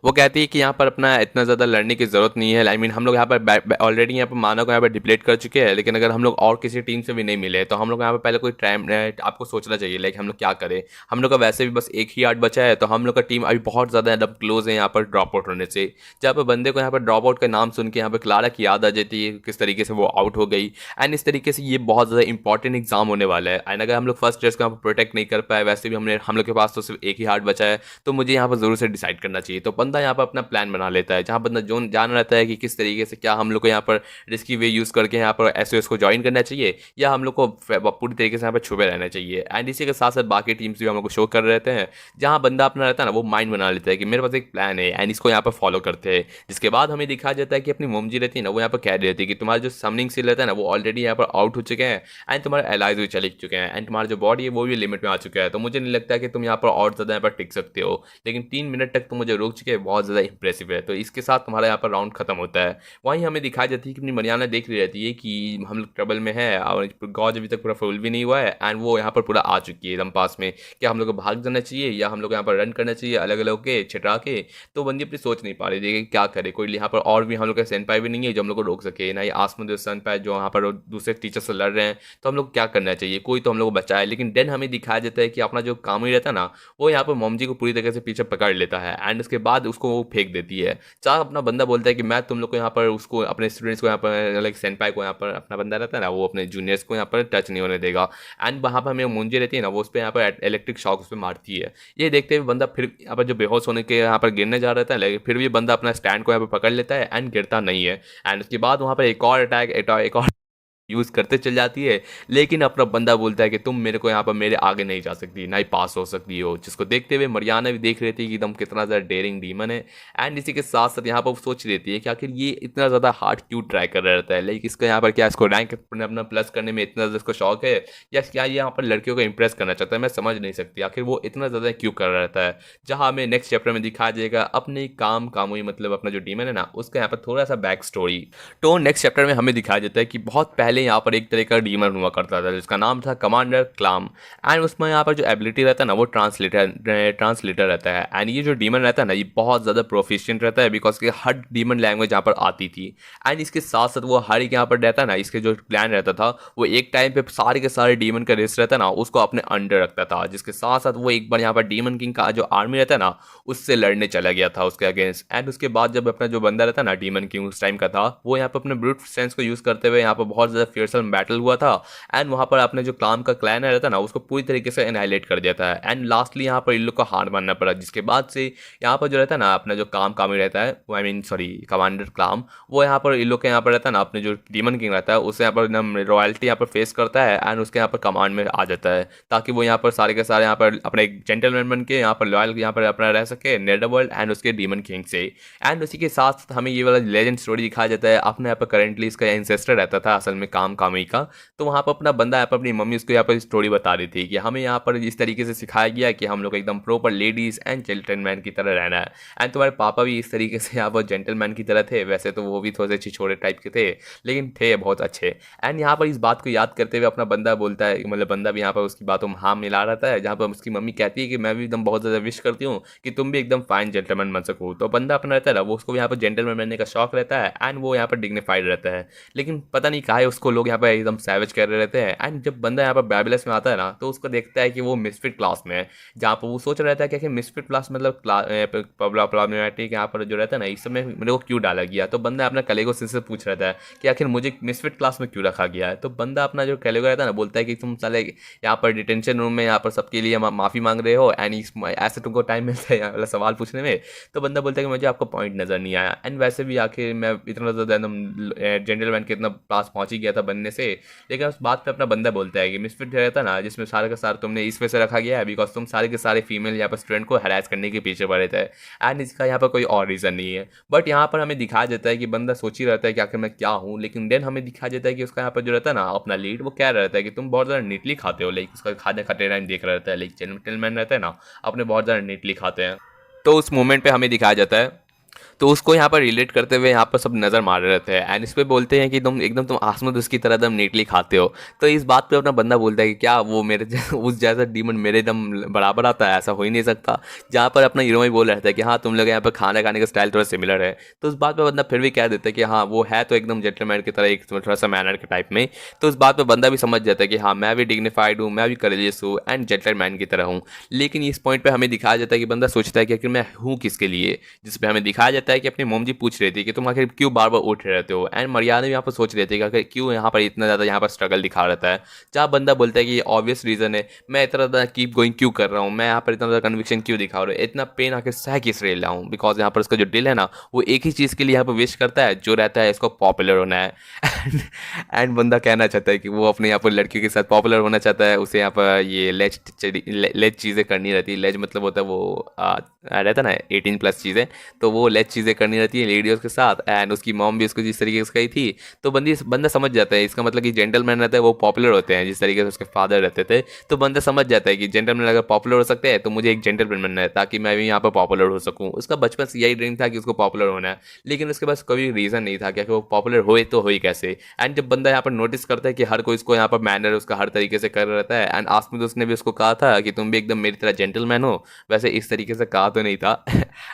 वो कहती है कि यहाँ पर अपना इतना ज़्यादा लड़ने की ज़रूरत नहीं है। आई मीन हम लोग यहाँ पर ऑलरेडी यहाँ पर मानव को यहाँ पर डिप्लेट कर चुके हैं, लेकिन अगर हम लोग और किसी टीम से भी नहीं मिले तो हम लोग यहाँ पर पहले कोई टाइम आपको सोचना चाहिए लाइक हम लोग क्या करें। हम लोग का वैसे भी बस एक ही आर्ट बचा है, तो हम लोग का टीम अभी बहुत ज़्यादा एकदम क्लोज है यहाँ पर ड्रॉप आउट होने से। जहाँ पर बंदे को यहाँ पर ड्रॉप आउट का नाम सुन के यहाँ पर क्लारा की याद आ जाती है किस तरीके से वो आउट हो गई। एंड इस तरीके से ये बहुत ज़्यादा इंपॉर्टेंट एग्जाम होने वाला है। एंड अगर हम लोग फर्स्ट टेस्ट को यहाँ पर प्रोटेक्ट नहीं कर पाए, वैसे भी हम लोग के पास तो सिर्फ एक ही हार्ट बचा है, तो मुझे यहाँ पर ज़रूर से डिसाइड करना चाहिए। तो बंदा यहाँ पर अपना प्लान बना लेता है, जहां बंदा जो जान रहता है कि किस तरीके से क्या हम लोग को यहाँ पर रिस्की वे यूज़ करके यहाँ पर एसओएस को ज्वाइन करना चाहिए या हम लोग को पूरी तरीके से यहाँ पर छुपे रहना चाहिए। एंड इसी के साथ साथ बाकी टीम्स भी हम लोग को शो कर रहते हैं, जहां बंदा अपना रहता है ना वो माइंड बना लेता है कि मेरे पास एक प्लान है एंड इसको यहाँ पर फॉलो करते हैं। जिसके बाद हमें दिखाया जाता है कि अपनी मोमजी रहती है ना वो यहाँ पर कह रही रहती है कि तुम्हारा जो समनिंग सील रहता है ना वो ऑलरेडी यहाँ पर आउट हो चुके हैं एंड तुम्हारे एलाइज भी चले चुके हैं एंड तुम्हारा जो बॉडी है वो भी लिमिट में आ चुका है। तो मुझे नहीं लगता कि तुम यहाँ पर और ज़्यादा यहाँ पर टिक सकते हो, लेकिन 3 मिनट तक तुम मुझे रोक चुके हैं, बहुत ज़्यादा इंप्रेसिव है। तो इसके साथ तुम्हारा यहाँ पर राउंड खत्म होता है। वहीं हमें दिखाई जाती है कि अपनी मरियाना देख रही रहती है कि हम लोग ट्रबल में है और गॉज अभी तक पूरा फुल भी नहीं हुआ है एंड वो यहाँ पर पूरा आ चुकी है एकदम पास में। क्या हम लोग को भाग जाना चाहिए या हम लोग यहाँ पर रन करना चाहिए अलग अलग के छिटरा के। तो बंदी अपनी सोच नहीं पा रही थी कि क्या करे, कोई यहाँ पर और भी हम लोग का सेनपाई भी नहीं है जो हम लोग को रोक सके, ना ही आसमान जो सेनपाई जो यहाँ पर दूसरे टीचर से लड़ रहे हैं। तो हम लोग क्या करना चाहिए, कोई तो हम लोग को बचाए। लेकिन देन हमें दिखाया जाता है कि अपना जो काम ही रहता है ना वो यहाँ पर मोमजी को पूरी तरह से पीछे पकड़ लेता है एंड उसके बाद बाद उसको वो फेंक देती है। जहाँ अपना बंदा बोलता है कि मैं तुम लोग को यहाँ पर उसको अपने स्टूडेंट्स को यहाँ पर लाइक सेनपाई को यहाँ पर अपना बंदा रहता है ना वो अपने जूनियर्स को यहाँ पर टच नहीं होने देगा। एंड वहाँ पर हमें मुंजी रहती है ना वो उस पर यहाँ पर इलेक्ट्रिक शॉक उस पर मारती है। ये देखते हुए बंदा फिर यहाँ पर जो बेहोश होने के यहाँ पर गिरने जा रहा था लेकिन फिर भी बंदा अपना स्टैंड को यहाँ पर पकड़ लेता है एंड गिरता नहीं है। एंड उसके बाद वहाँ पर एक और अटैक एक और यूज़ करते चल जाती है। लेकिन अपना बंदा बोलता है कि तुम मेरे को यहाँ पर मेरे आगे नहीं जा सकती ना ही पास हो सकती हो, जिसको देखते हुए मरियाना भी देख रही थी कि एकदम कितना ज़्यादा डेयरिंग डीमन है। एंड इसी के साथ साथ यहाँ पर वो सोच लेती है कि आखिर ये इतना ज़्यादा हार्ड क्यों ट्राई कर रहा रहता है, लाइक इसका यहाँ पर क्या इसको रैंक अपना प्लस करने में इतना ज़्यादा इसको शौक है या क्या ये यहाँ पर लड़कियों को इंप्रेस करना चाहता है, मैं समझ नहीं सकती आखिर वो इतना ज़्यादा क्यों कर रहा रहता है। जहाँ हमें नेक्स्ट चैप्टर में दिखाया जाएगा अपने कामुई मतलब अपना जो डीमन है ना उसका यहाँ पर थोड़ा सा बैक स्टोरी। तो नेक्स्ट चैप्टर में हमें दिखाया जाता है कि बहुत पहले यहाँ पर एक तरह का डीमन हुआ करता था जिसका नाम था कमांडर क्लाम। एंड उसमें यहाँ पर जो एबिलिटी रहता है ना वो ट्रांसलेटर रहता है। एंड ये जो डीमन रहता है ना ये बहुत ज़्यादा प्रोफिशिएंट रहता है बिकॉज कि हर डीमन लैंग्वेज यहाँ पर आती थी। एंड इसके साथ साथ वो हर एक यहाँ पर रहता है ना इसके जो प्लान रहता था वो एक टाइम पे सारे के सारे डीमन का रेस रहता है ना उसको अपने अंडर रखता था, जिसके साथ साथ वो एक बार यहाँ पर डीमन किंग का जो आर्मी रहता है ना उससे लड़ने चला गया था उसके अगेंस्ट। एंड उसके बाद जब अपना जो बंदा रहता है ना डीमन किंग उस टाइम का था वो यहाँ पर अपने ब्रूट सेंस को यूज़ करते हुए यहाँ पर बहुत ज़्यादा फियरसम बैटल हुआ था। एंड वहाँ पर अपने जो क्लाम का क्लैन रहता है ना उसको पूरी तरीके से एनाइलेट कर दिया था। एंड लास्टली यहाँ पर इन लोग को हार मानना पड़ा, जिसके बाद से यहाँ पर जो रहता है ना अपना जो कामी रहता है I mean sorry commander claim वो यहाँ पर इन लोग के यहाँ पर रहता है ना अपने जो डीमन किंग रहता है उससे यहाँ पर एकदम रॉयल्टी यहाँ पर फेस करता है एंड उसके यहाँ पर कमांड में आ जाता है ताकि वो यहाँ पर सारे के सारे यहाँ पर अपने एक जेंटलमैन बन के यहाँ पर लॉयल यहाँ पर अपना रह सके नेदरवर्ल्ड एंड उसके डीमन किंग से। एंड उसी के साथ हमें ये वाला लेजेंड स्टोरी दिखाया जाता है अपने यहाँ पर करेंटली इसका एंसेस्टर रहता था असल में कामी का। तो वहाँ पर अपना बंदा यहाँ पर अपनी मम्मी उसको यहाँ पर स्टोरी बता रही थी कि हमें यहाँ पर इस तरीके से सिखाया गया कि हम लोग एकदम प्रॉपर लेडीज़ एंड जेंटलमैन की तरह रहना है। एंड तुम्हारे पापा भी इस तरीके से यहाँ पर जेंटलमैन की तरह थे, वैसे तो वो भी थोड़े से छिछोरे टाइप के थे लेकिन थे बहुत अच्छे। एंड यहाँ पर इस बात को याद करते हुए अपना बंदा बोलता है मतलब बंदा भी यहाँ पर उसकी बातों में हाँ मिला रहता है, जहाँ पर उसकी मम्मी कहती है कि मैं भी एकदम बहुत ज़्यादा विश करती हूँ कि तुम भी एकदम फाइन जेंटलमैन बन सको। तो बंदा अपना रहता है वो उसको यहाँ पर जेंटलमैन बनने का शौक रहता है एंड वो यहाँ पर डिग्निफाइड रहता है। लेकिन पता नहीं कहा है उसको लोग यहाँ पर एकदम सैवेज कर रहे रहते हैं। एंड जब बंदा यहाँ पर बैबलस में आता है ना तो उसको देखता है कि वो मिसफिट क्लास में है, जहाँ पर वो सोच रहा था कि मिसफिट क्लास मतलब प्रॉब्लमेटिक यहाँ पर जो रहता है ना इस समय मेरे को क्यों डाला गया। तो बंदा अपना कलेगो से पूछ रहा था कि आखिर मुझे मिसफिट क्लास में क्यों रखा गया है। तो बंदा अपना जो कलेगो रहता है ना बोलता है कि तुम साले यहाँ पर डिटेंशन रूम में यहाँ पर सबके लिए माफ़ी मांग रहे हो एंड ऐसे तुमको टाइम मिलता है वाला सवाल पूछने में। तो बंदा बोलता है कि मुझे आपका पॉइंट नज़र नहीं आया। एंड वैसे भी आखिर मैं इतना ज़्यादा एकदम जेंटलमैन के इतना पास पहुँच ही गया था बनने से। लेकिन उस बात पे अपना बंदा बोलता है कि मिसफिट रहता ना जिसमें सारे का सारा तुमने इस वजह से रखा गया है बिकॉज तुम सारे के सारे फीमेल यहाँ पर स्टूडेंट को हरास करने के पीछे पड़े थे एंड इसका यहाँ पर कोई और रीज़न नहीं है। बट यहाँ पर हमें दिखाया जाता है कि बंदा सोच ही रहता है कि आखिर मैं क्या हूँ। लेकिन देन हमें दिखाया जाता है कि उसका यहाँ पर जो रहता है ना अपना लीड वो क्या रहता है कि तुम बहुत ज़्यादा नीटली खाते हो, लाइक उसका खाने खाते टाइम देख रहा रहता है, लाइक जेंटलमैन रहता है ना अपने बहुत ज़्यादा नीटली खाते हैं। तो उस मोमेंट पे हमें दिखाया जाता है तो उसको यहाँ पर रिलेट करते हुए यहाँ पर सब नज़र मार रहे रहते हैं एंड इस पर बोलते हैं कि तुम आसमत उसकी तरह एकदम नीटली खाते हो। तो इस बात पे अपना बंदा बोलता है कि क्या वो मेरे उस जैसा डीमन मेरे एकदम बराबर आता है, ऐसा हो ही नहीं सकता। जहाँ पर अपना हीरो ही बोल रहा था कि हाँ तुम लोग यहाँ पर खाना खाने का स्टाइल थोड़ा सिमिलर है। तो उस बात पर बंदा फिर भी कह देता है कि हाँ वो है तो एकदम जेंटलमैन की तरह एक थोड़ा सा मैनर के टाइप में। तो उस बात पर बंदा भी समझ जाता है कि हाँ मैं भी डिग्निफाइड हूँ, मैं भी करेजियस हूँ एंड जेंटलमैन की तरह हूँ। लेकिन इस पॉइंट पर हमें दिखाया जाता है कि बंदा सोचता है कि आखिर मैं हूँ किसके लिए, जिसपे हमें दिखाया जाता है कि अपनी मोम जी पूछ रही थी कि तुम आखिर क्यों बार बार उठ रहते हो। एंड मरियाना भी यहाँ पर सोच रही थी कि आखिर क्यों यहाँ पर इतना ज़्यादा यहाँ पर स्ट्रगल दिखा रहता है। जहाँ बंदा बोलता है कि ये ऑब्वियस रीज़न है, मैं इतना ज़्यादा कीप गोइंग क्यों कर रहा हूँ, मैं यहाँ पर इतना ज़्यादा कन्विक्शन क्यों दिखा रहा हूँ, इतना पेन आखिर सह किस रहे रहा हूँ। बिकॉज यहाँ पर उसका जो दिल है ना वो एक ही चीज़ के लिए यहाँ पर विश करता है जो रहता है इसको पॉपुलर होना है। एंड बंदा कहना चाहता है कि वो अपने यहाँ पर लड़कियों के साथ पॉपुलर होना चाहता है, उसे यहाँ पर ये लेज चीज़ें करनी रहती है। लेज मतलब होता है वो रहता है ना 18+ चीज़ें, तो वो लेज चीज़ें करनी रहती है लेडीज़ के साथ। एंड उसकी मॉम भी उसको जिस तरीके से कही थी तो बंदा समझ जाता है इसका मतलब कि जेंटलमैन रहता है वो पॉपुलर होते हैं जिस तरीके से उसके फादर रहते थे। तो बंदा समझ जाता है कि जेंटलमैन अगर पॉपुलर हो सकते हैं तो मुझे एक जेंटलमैन बनना है ताकि मैं भी यहाँ पर पॉपुलर हो सकूँ। उसका बचपन से यही ड्रीम था कि उसको पॉपुलर होना है, लेकिन उसके पास कोई रीज़न नहीं था कि वो पॉपुलर होए तो हो ही कैसे। एंड जब बंदा यहाँ पर नोटिस करता है कि हर कोई इसको यहाँ पर मैनर उसका हर तरीके से कर रहता है एंड आसमी दोस्त ने भी उसको कहा था कि तुम भी एकदम मेरी तरह जेंटलमैन हो, वैसे इस तरीके से कहा तो नहीं था।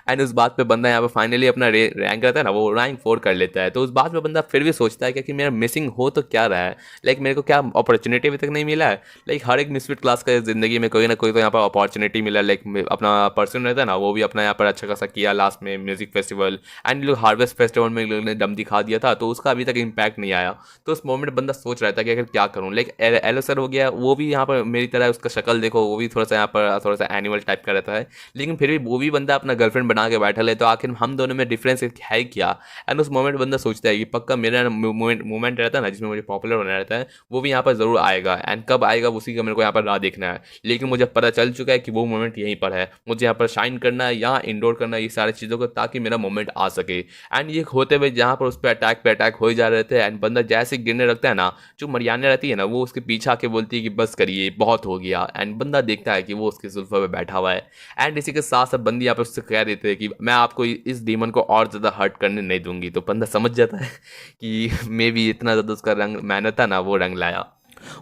एंड उस बात पे बंदा यहाँ पर फाइनली फाइनली अपना रैंक रहता है ना वो रैंक 4 कर लेता है। तो उस बात में बंदा फिर भी सोचता है कि मेरा मिसिंग हो तो क्या रहा है, लाइक मेरे को क्या अपॉर्चुनिटी अभी तक नहीं मिला है। लाइक हर एक मिसफिट क्लास का ज़िंदगी में कोई ना कोई तो यहाँ पर अपॉर्चुनिटी मिला, लाइक अपना पर्सन रहता है ना वो भी अपना यहाँ पर अच्छा खासा किया लास्ट में म्यूजिक फेस्टिवल एंड लोग हार्वेस्ट फेस्टिवल में लोगों ने दम दिखा दिया था, तो उसका अभी तक इम्पैक्ट नहीं आया। तो उस मोमेंट बंदा सोच रहा था कि अगर क्या करूँ, लाइक एलो सर हो गया, वो भी यहाँ पर मेरी तरह उसका शक्ल देखो वो भी थोड़ा सा यहाँ पर थोड़ा सा एनिमल टाइप का रहता है, लेकिन फिर भी वो भी बंदा अपना गर्लफ्रेंड बना के बैठा है, तो आखिर हम दोनों में डिफरेंस है क्या। एंड उस मोमेंट बंदा सोचता है कि पक्का मेरा मोमेंट रहता है ना जिसमें मुझे पॉपुलर होना रहता है वो भी यहाँ पर ज़रूर आएगा, एंड कब आएगा उसी का मेरे को यहाँ पर राह देखना है। लेकिन मुझे पता चल चुका है कि वो मोमेंट यहीं पर है, मुझे यहाँ पर शाइन करना है, यहाँ इंडोर करना है ये सारी चीज़ों को, ताकि मेरा मोमेंट आ सके। एंड ये होते हुए जहाँ पर उस पर अटैक पे अटैक हो ही जा रहे थे, एंड बंदा जैसे गिरने लगता है ना, जो मरियाना रहती है ना वो उसके पीछे आके बोलती है कि बस करिए बहुत हो गया, एंड बंदा देखता है कि वो उसके जुल्फों पे बैठा हुआ है। एंड इसी के साथ साथ बंदी यहाँ पे उससे कह देते हैं कि मैं आपको इस डीमन को और ज़्यादा हर्ट करने नहीं दूंगी। तो बंदा समझ जाता है कि मे भी इतना ज़्यादा उसका रंग मेहनत था ना वो रंग लाया।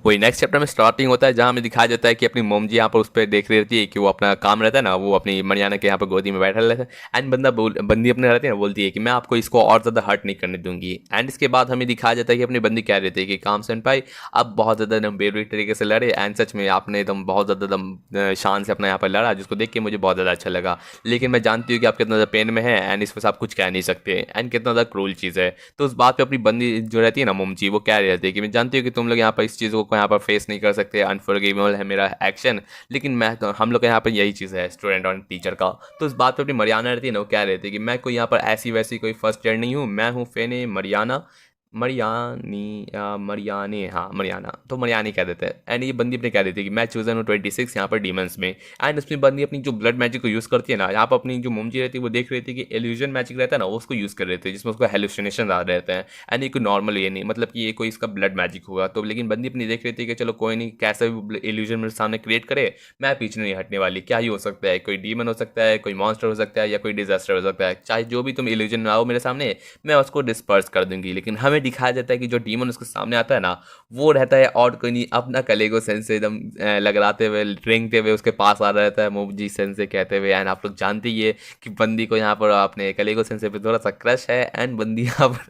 वही नेक्स्ट चैप्टर में स्टार्टिंग होता है जहाँ हमें दिखाया जाता है कि अपनी मोम जी यहाँ पर उस पर देख रही रहती है कि वो अपना काम रहता है ना, वो अपनी मरियाना के यहाँ पर गोदी में बैठा रहता है, एंड बंदी अपने रहती है ना बोलती है कि मैं आपको इसको और ज़्यादा हर्ट नहीं करने दूंगी। एंड इसके बाद हमें दिखाया जाता है कि अपनी बंदी कह रहती है कि काम सेनपाई अब बहुत ज़्यादा एकदम बेवड़ी तरीके से लड़े, एंड सच में आपने एकदम बहुत ज़्यादा एकदम शान से अपना यहाँ पर लड़ा, जिसको देख के मुझे बहुत ज़्यादा अच्छा लगा। लेकिन मैं जानती हूँ कि आप कितना ज़्यादा पेन में है, एंड इस पर आप कुछ कह नहीं सकते, एंड कितना ज़्यादा क्रूल चीज़ है। तो उस बात पर अपनी बंदी जो रहती है ना मोमची, वो कह रहती है कि मैं जानती हूँ कि तुम लोग यहाँ पर इस चीज़ को यहाँ पर फेस नहीं कर सकते, अनफॉरगिवेबल है मेरा एक्शन, लेकिन मैं तो हम लोग का यहाँ पर यही चीज़ है स्टूडेंट और टीचर का। तो इस बात पे अपनी मरियाना रहती है ना वो क्या रहती है कि मैं कोई यहाँ पर ऐसी वैसी कोई फर्स्ट ईयर नहीं हूँ, मैं हूँ फेने मरियाना मरियाने, हाँ मरियाना, तो मरियानी कह देते हैं। एंड ये बंदी अपने कह देती है कि मैं चूजन हूँ 26 यहाँ पर डीमंस में। एंड उसमें बंदी अपनी जो ब्लड मैजिक को यूज़ करती है ना, यहाँ पर अपनी जो मोमजी रहती है वो देख रही थी कि एल्यूजन मैजिक रहता है ना वो उसको यूज़ कर रहे थे, जिसमें उसको हेलुसिनेशन आ रहते हैं। एंड ये कोई नॉर्मल ये नहीं मतलब कि ये कोई इसका ब्लड मैजिक होगा। तो लेकिन बंदी अपनी देख रही थी कि चलो कोई नहीं, कैसा भी एल्यूजन मेरे सामने क्रिएट करे मैं पीछे नहीं हटने वाली, क्या ही हो सकता है, कोई डीमन हो सकता है, कोई मॉन्स्टर हो सकता है, या कोई डिजास्टर हो सकता है, चाहे जो भी तुम एल्यूजन में आओ मेरे सामने मैं उसको डिस्पर्स कर दूंगी। लेकिन हमें दिखाया जाता है कि जो डीमन उसके सामने आता है ना वो रहता है और कोई नहीं, अपना कलेगो सेंस से एकदम लगराते हुए रेंगते हुए उसके पास आ रहा रहता है मोमजी सेंस से कहते हुए। एंड आप लोग जानते ही है कि बंदी को यहाँ पर अपने कलेगो सेंस पे थोड़ा सा क्रश है, एंड बंदी यहाँ पर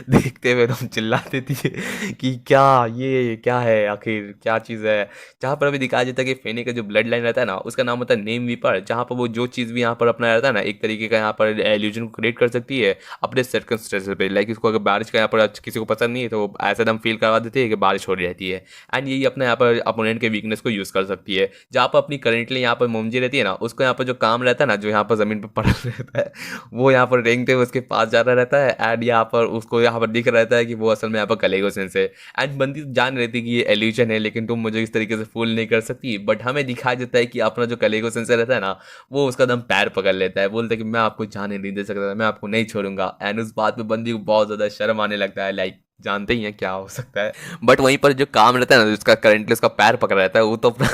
देखते हुए एकदम चिल्ला देती है कि क्या ये क्या है, आखिर क्या चीज़ है। जहाँ पर अभी दिखाया जाता है कि फेनी का जो ब्लड लाइन रहता है ना उसका नाम होता है नेम वीपर, जहाँ पर वो जो चीज़ भी यहाँ पर अपना रहता है ना एक तरीके का यहाँ पर एल्यूजन को क्रिएट कर सकती है अपने सर्कमस्टेंसेस पे। लाइक इसको अगर बारिश का यहाँ पर किसी को पसंद नहीं है तो ऐसा एकदम फील करवा देती है कि बारिश हो रही रहती है, एंड यही अपने यहाँ पर अपोनेंट के वीकनेस को यूज़ कर सकती है। जहाँ पर अपनी करेंटली यहाँ पर मोमजी रहती है ना उसको यहाँ पर जो काम रहता है ना जो यहाँ पर ज़मीन पर पड़ा रहता है वो यहाँ पर रेंगते हुए उसके पास जा रहा रहता है, एंड यहाँ पर उसको यहाँ पर दिख रहता है कि वो असल में यहाँ पर कलेगो सेंस है। एंड बंदी जान रही थी कि ये एल्यूजन है, लेकिन तुम मुझे इस तरीके से फूल नहीं कर सकती। बट हमें दिखाया जाता है कि अपना जो कलेगो सेंस रहता है ना वो उसका दम पैर पकड़ लेता है, बोलता है कि मैं आपको जाने नहीं दे सकता, मैं आपको नहीं छोड़ूंगा। एंड उस बात में बंदी को बहुत ज़्यादा शर्म आने लगता है, लाइक जानते ही हैं क्या हो सकता है। बट वहीं पर जो काम रहता है ना जिसका करंटली उसका पैर पकड़ रहता है वो तो अपना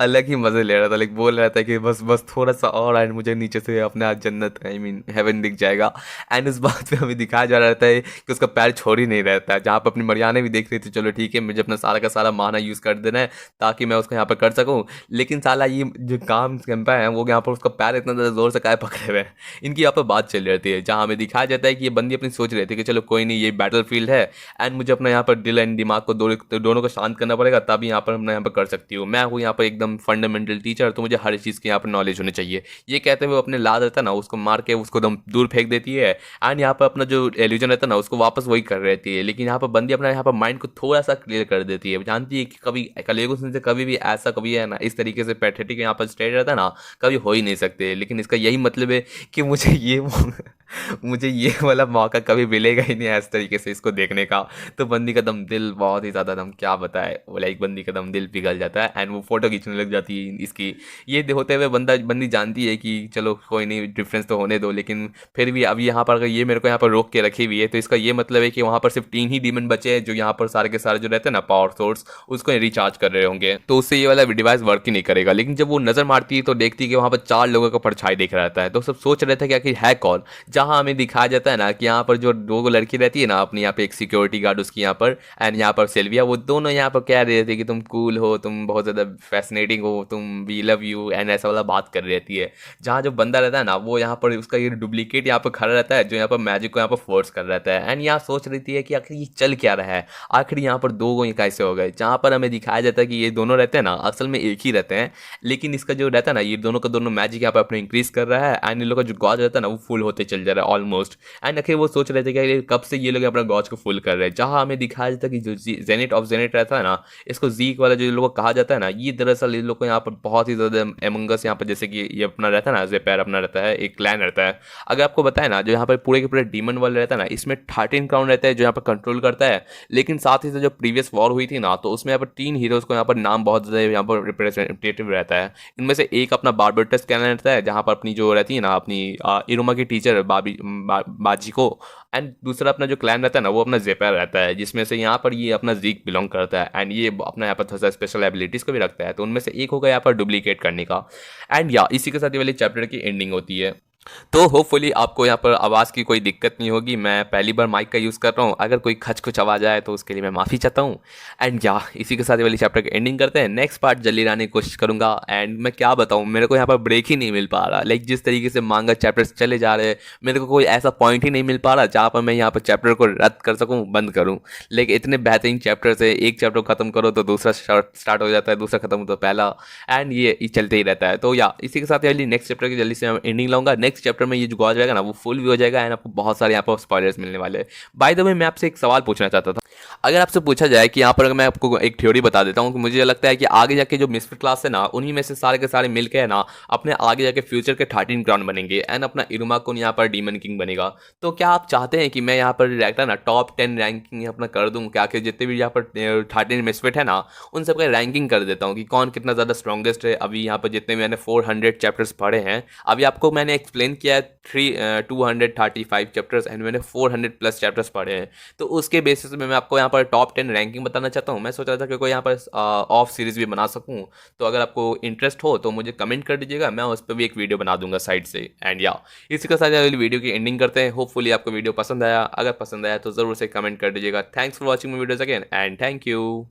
अलग ही मजे ले रहा था, लाइक बोल रहा था कि बस बस थोड़ा सा और एंड मुझे नीचे से अपना जन्नत आई मीन हेवन दिख जाएगा। एंड इस बात पे हमें दिखाया जा रहा है कि उसका पैर छोड़ ही नहीं रहता है, जहाँ पर अपनी मरियाने भी देख रही थी चलो ठीक है मुझे अपना सारा का सारा माना यूज़ कर देना है ताकि मैं उसको यहाँ पर कर सकूँ। लेकिन साला ये जो काम कैंपा है वो यहाँ पर उसका पैर इतना ज़्यादा जोर से काय पकड़े हुए हैं, इनकी यहाँ पर बात चल रही है। जहाँ हमें दिखाया जाता है कि ये बंदी अपनी सोच रही थी कि चलो कोई नहीं ये बैटल फील्ड है एंड मुझे अपना यहाँ पर दिल एंड दिमाग को दोनों को शांत करना पड़ेगा तभी यहाँ पर मैं यहाँ पर कर सकती हूँ। मैं हूँ यहाँ पर एकदम फंडामेंटल टीचर, तो मुझे हर चीज़ की यहाँ पर नॉलेज होनी चाहिए। ये कहते हुए अपने लाद रहता है ना उसको मार के उसको एकदम दूर फेंक देती है, एंड यहाँ पर अपना जो एल्यूजन रहता है ना उसको वापस वही कर रहती है। लेकिन यहाँ पर बंदी अपना यहाँ पर माइंड को थोड़ा सा क्लियर कर देती है, जानती है कि कभी कलेगो से कभी भी ऐसा कभी है ना इस तरीके से पैथेटिक यहाँ पर स्टेट रहता है ना कभी हो ही नहीं सकते। लेकिन इसका यही मतलब है कि मुझे ये वाला मौका कभी मिलेगा ही नहीं इस तरीके से इसको देखने का। तो बंदी का दम दिल बहुत ही ज़्यादा दम क्या बताए वो, लाइक बंदी का दम दिल पिघल जाता है एंड वो फोटो खींचने लग जाती है इसकी। ये होते हुए बंदी जानती है कि चलो कोई नहीं डिफरेंस तो होने दो, लेकिन फिर भी अब यहाँ पर अगर ये मेरे को यहाँ पर रोक के रखी हुई है तो इसका ये मतलब है कि वहाँ पर सिर्फ 3 ही डीमन बचे हैं जो यहाँ पर सारे के सारे जो रहते हैं ना पावर सोर्स उसको रिचार्ज कर रहे होंगे, तो उससे ये वाला डिवाइस वर्क ही नहीं करेगा। लेकिन जब वो नजर मारती है तो देखती है कि वहाँ पर 4 लोगों का परछाई दिख रहता है, तो सब सोच रहे थे कि आखिर है कौन। जहाँ हमें दिखाया जाता है ना कि यहाँ पर जो 2 लड़की रहती है ना अपनी यहाँ पे एक सिक्योरिटी गार्ड उसकी यहाँ पर एंड यहाँ पर सेल्विया, वो दोनों यहाँ पर कह रहे थे कि तुम कूल हो, तुम बहुत ज़्यादा फैसिनेटिंग हो तुम, वी लव यू एंड ऐसा वाला बात कर रही रहती है। जहाँ जो बंदा रहता है ना वो यहाँ पर उसका ये डुप्लीकेट यहाँ पर खड़ा रहता है जो यहाँ पर मैजिक को यहाँ पर फोर्स कर रहता है, एंड यहाँ सोच रही है कि आखिर ये चल क्या रहा है, आखिर यहाँ पर दो ये कैसे हो गए। जहाँ पर हमें दिखाया जाता है कि ये दोनों रहते हैं ना असल में एक ही रहते हैं, लेकिन इसका जो रहता है ना ये दोनों का दोनों मैजिक यहाँ पर अपने इंक्रीज कर रहा है, एंड इन लोग का जो गॉज रहता है ना वो फुल होते चल जा रहा है ऑलमोस्ट। एंड आखिर वो सोच रहे थे कि कब से ये लोग अपना गॉज को फुल कर रहे हैं। जहाँ हमें दिखाया जाता है कि जो जेनेट ऑफ जेनेट रहता है ना, इसको जीक वाला जो लोगों को कहा जाता है ना, ये दरअसल इन लोग को यहाँ पर बहुत ही ज़्यादा एमंगस यहाँ पर जैसे कि ये अपना रहता है ना जेपैर अपना रहता है एक क्लैन रहता है। अगर आपको बताया ना जो यहाँ पर पूरे के पूरे डीमन वाले रहता है ना, इसमें 13 क्राउन रहता है जो यहाँ पर कंट्रोल करता है। लेकिन साथ ही साथ जो प्रीवियस वॉर हुई थी ना, तो उसमें यहाँ पर 3 हीरोज़ को यहाँ पर नाम बहुत ज़्यादा यहाँ पर रिप्रेजेंटेटिव रहता है। इनमें से एक अपना बारबेटस क्लैन रहता है जहाँ पर अपनी जो रहती है ना अपनी इरोमा की टीचर बाजी को, एंड दूसरा अपना जो क्लैन रहता है ना वो अपना जेपैर रहता है, जिसमें से यहाँ पर ये अपना जीक बिलोंग करता है, एंड ये अपना यहाँ पर थोड़ा सा स्पेशल एबिलिटीज़ को भी रखता है। तो उनमें से एक होगा यहाँ पर डुप्लीकेट करने का। एंड या इसी के साथ ये वाली चैप्टर की एंडिंग होती है। तो होपफुली आपको यहाँ पर आवाज़ की कोई दिक्कत नहीं होगी। मैं पहली बार माइक का यूज़ कर रहा हूँ, अगर कोई खच कुछ आवाज़ आए तो उसके लिए मैं माफ़ी चाहता हूँ। एंड या इसी के साथ ये वाली चैप्टर की एंडिंग करते हैं। नेक्स्ट पार्ट जल्दी लाने की कोशिश करूँगा। एंड मैं क्या बताऊँ, मेरे को यहाँ पर ब्रेक ही नहीं मिल पा रहा। लाइक जिस तरीके से मांगा चैप्टर्स चले जा रहे हैं, मेरे को कोई ऐसा पॉइंट ही नहीं मिल पा रहा जहाँ पर मैं यहाँ पर चैप्टर को रद्द कर सकूँ, बंद करूँ। लेकिन इतने बेहतरीन चैप्टर्स है, एक चैप्टर खत्म करो तो दूसरा स्टार्ट हो जाता है, दूसरा खत्म हो तो पहला, एंड ये चलते ही रहता है। तो या इसी के साथ वाली नेक्स्ट चैप्टर की जल्दी से मैं एंडिंग लाऊंगा। नेक्स्ट चैप्टर में ये जो आ जाएगा ना वो फुल भी हो जाएगा, एंड आपको बहुत सारे यहाँ पर स्पॉयलर्स मिलने वाले हैं। बाय द वे मैं आपसे एक सवाल पूछना चाहता था। अगर आपसे पूछा जाए कि यहाँ पर अगर मैं आपको एक थ्योरी बता देता हूँ कि मुझे लगता है कि आगे जाके जो मिस्फिट क्लास है ना उन्हीं में से सारे के सारे मिलकर है ना अपने आगे जाके फ्यूचर के 13 क्राउन बनेंगे, एंड अपना इरुमाकुन यहाँ पर डीमन किंग बनेगा। तो क्या आप चाहते हैं कि मैं यहाँ पर डायरेक्टर ना टॉप 10 रैंकिंग अपना कर दूँ क्या, कि जितने भी यहाँ पर 13 मिसफिट है ना उन सबका रैंकिंग कर देता हूँ कि कौन कितना ज़्यादा स्ट्रॉन्गेस्ट है। अभी यहाँ पर जितने मैंने 400 चैप्टर्स पढ़े हैं, अभी आपको मैंने एक्सप्लेन किया है 235 चैप्टर्स, एंड मैंने 400 प्लस चैप्टर्स पढ़े हैं। तो उसके बेसिस में मैं आपको यहाँ पर टॉप 10 रैंकिंग बताना चाहता हूँ। मैं सोच रहा था कि कोई यहाँ पर ऑफ सीरीज भी बना सकूँ। तो अगर आपको इंटरेस्ट हो तो मुझे कमेंट कर दीजिएगा, मैं उस पर भी एक वीडियो बना दूंगा साइड से। एंड या इसी के साथ वीडियो की एंडिंग करते हैं। होपफुली आपको वीडियो पसंद आया, अगर पसंद आया तो ज़रूर से कमेंट कर दीजिएगा। Thanks for watching my videos again, and thank you.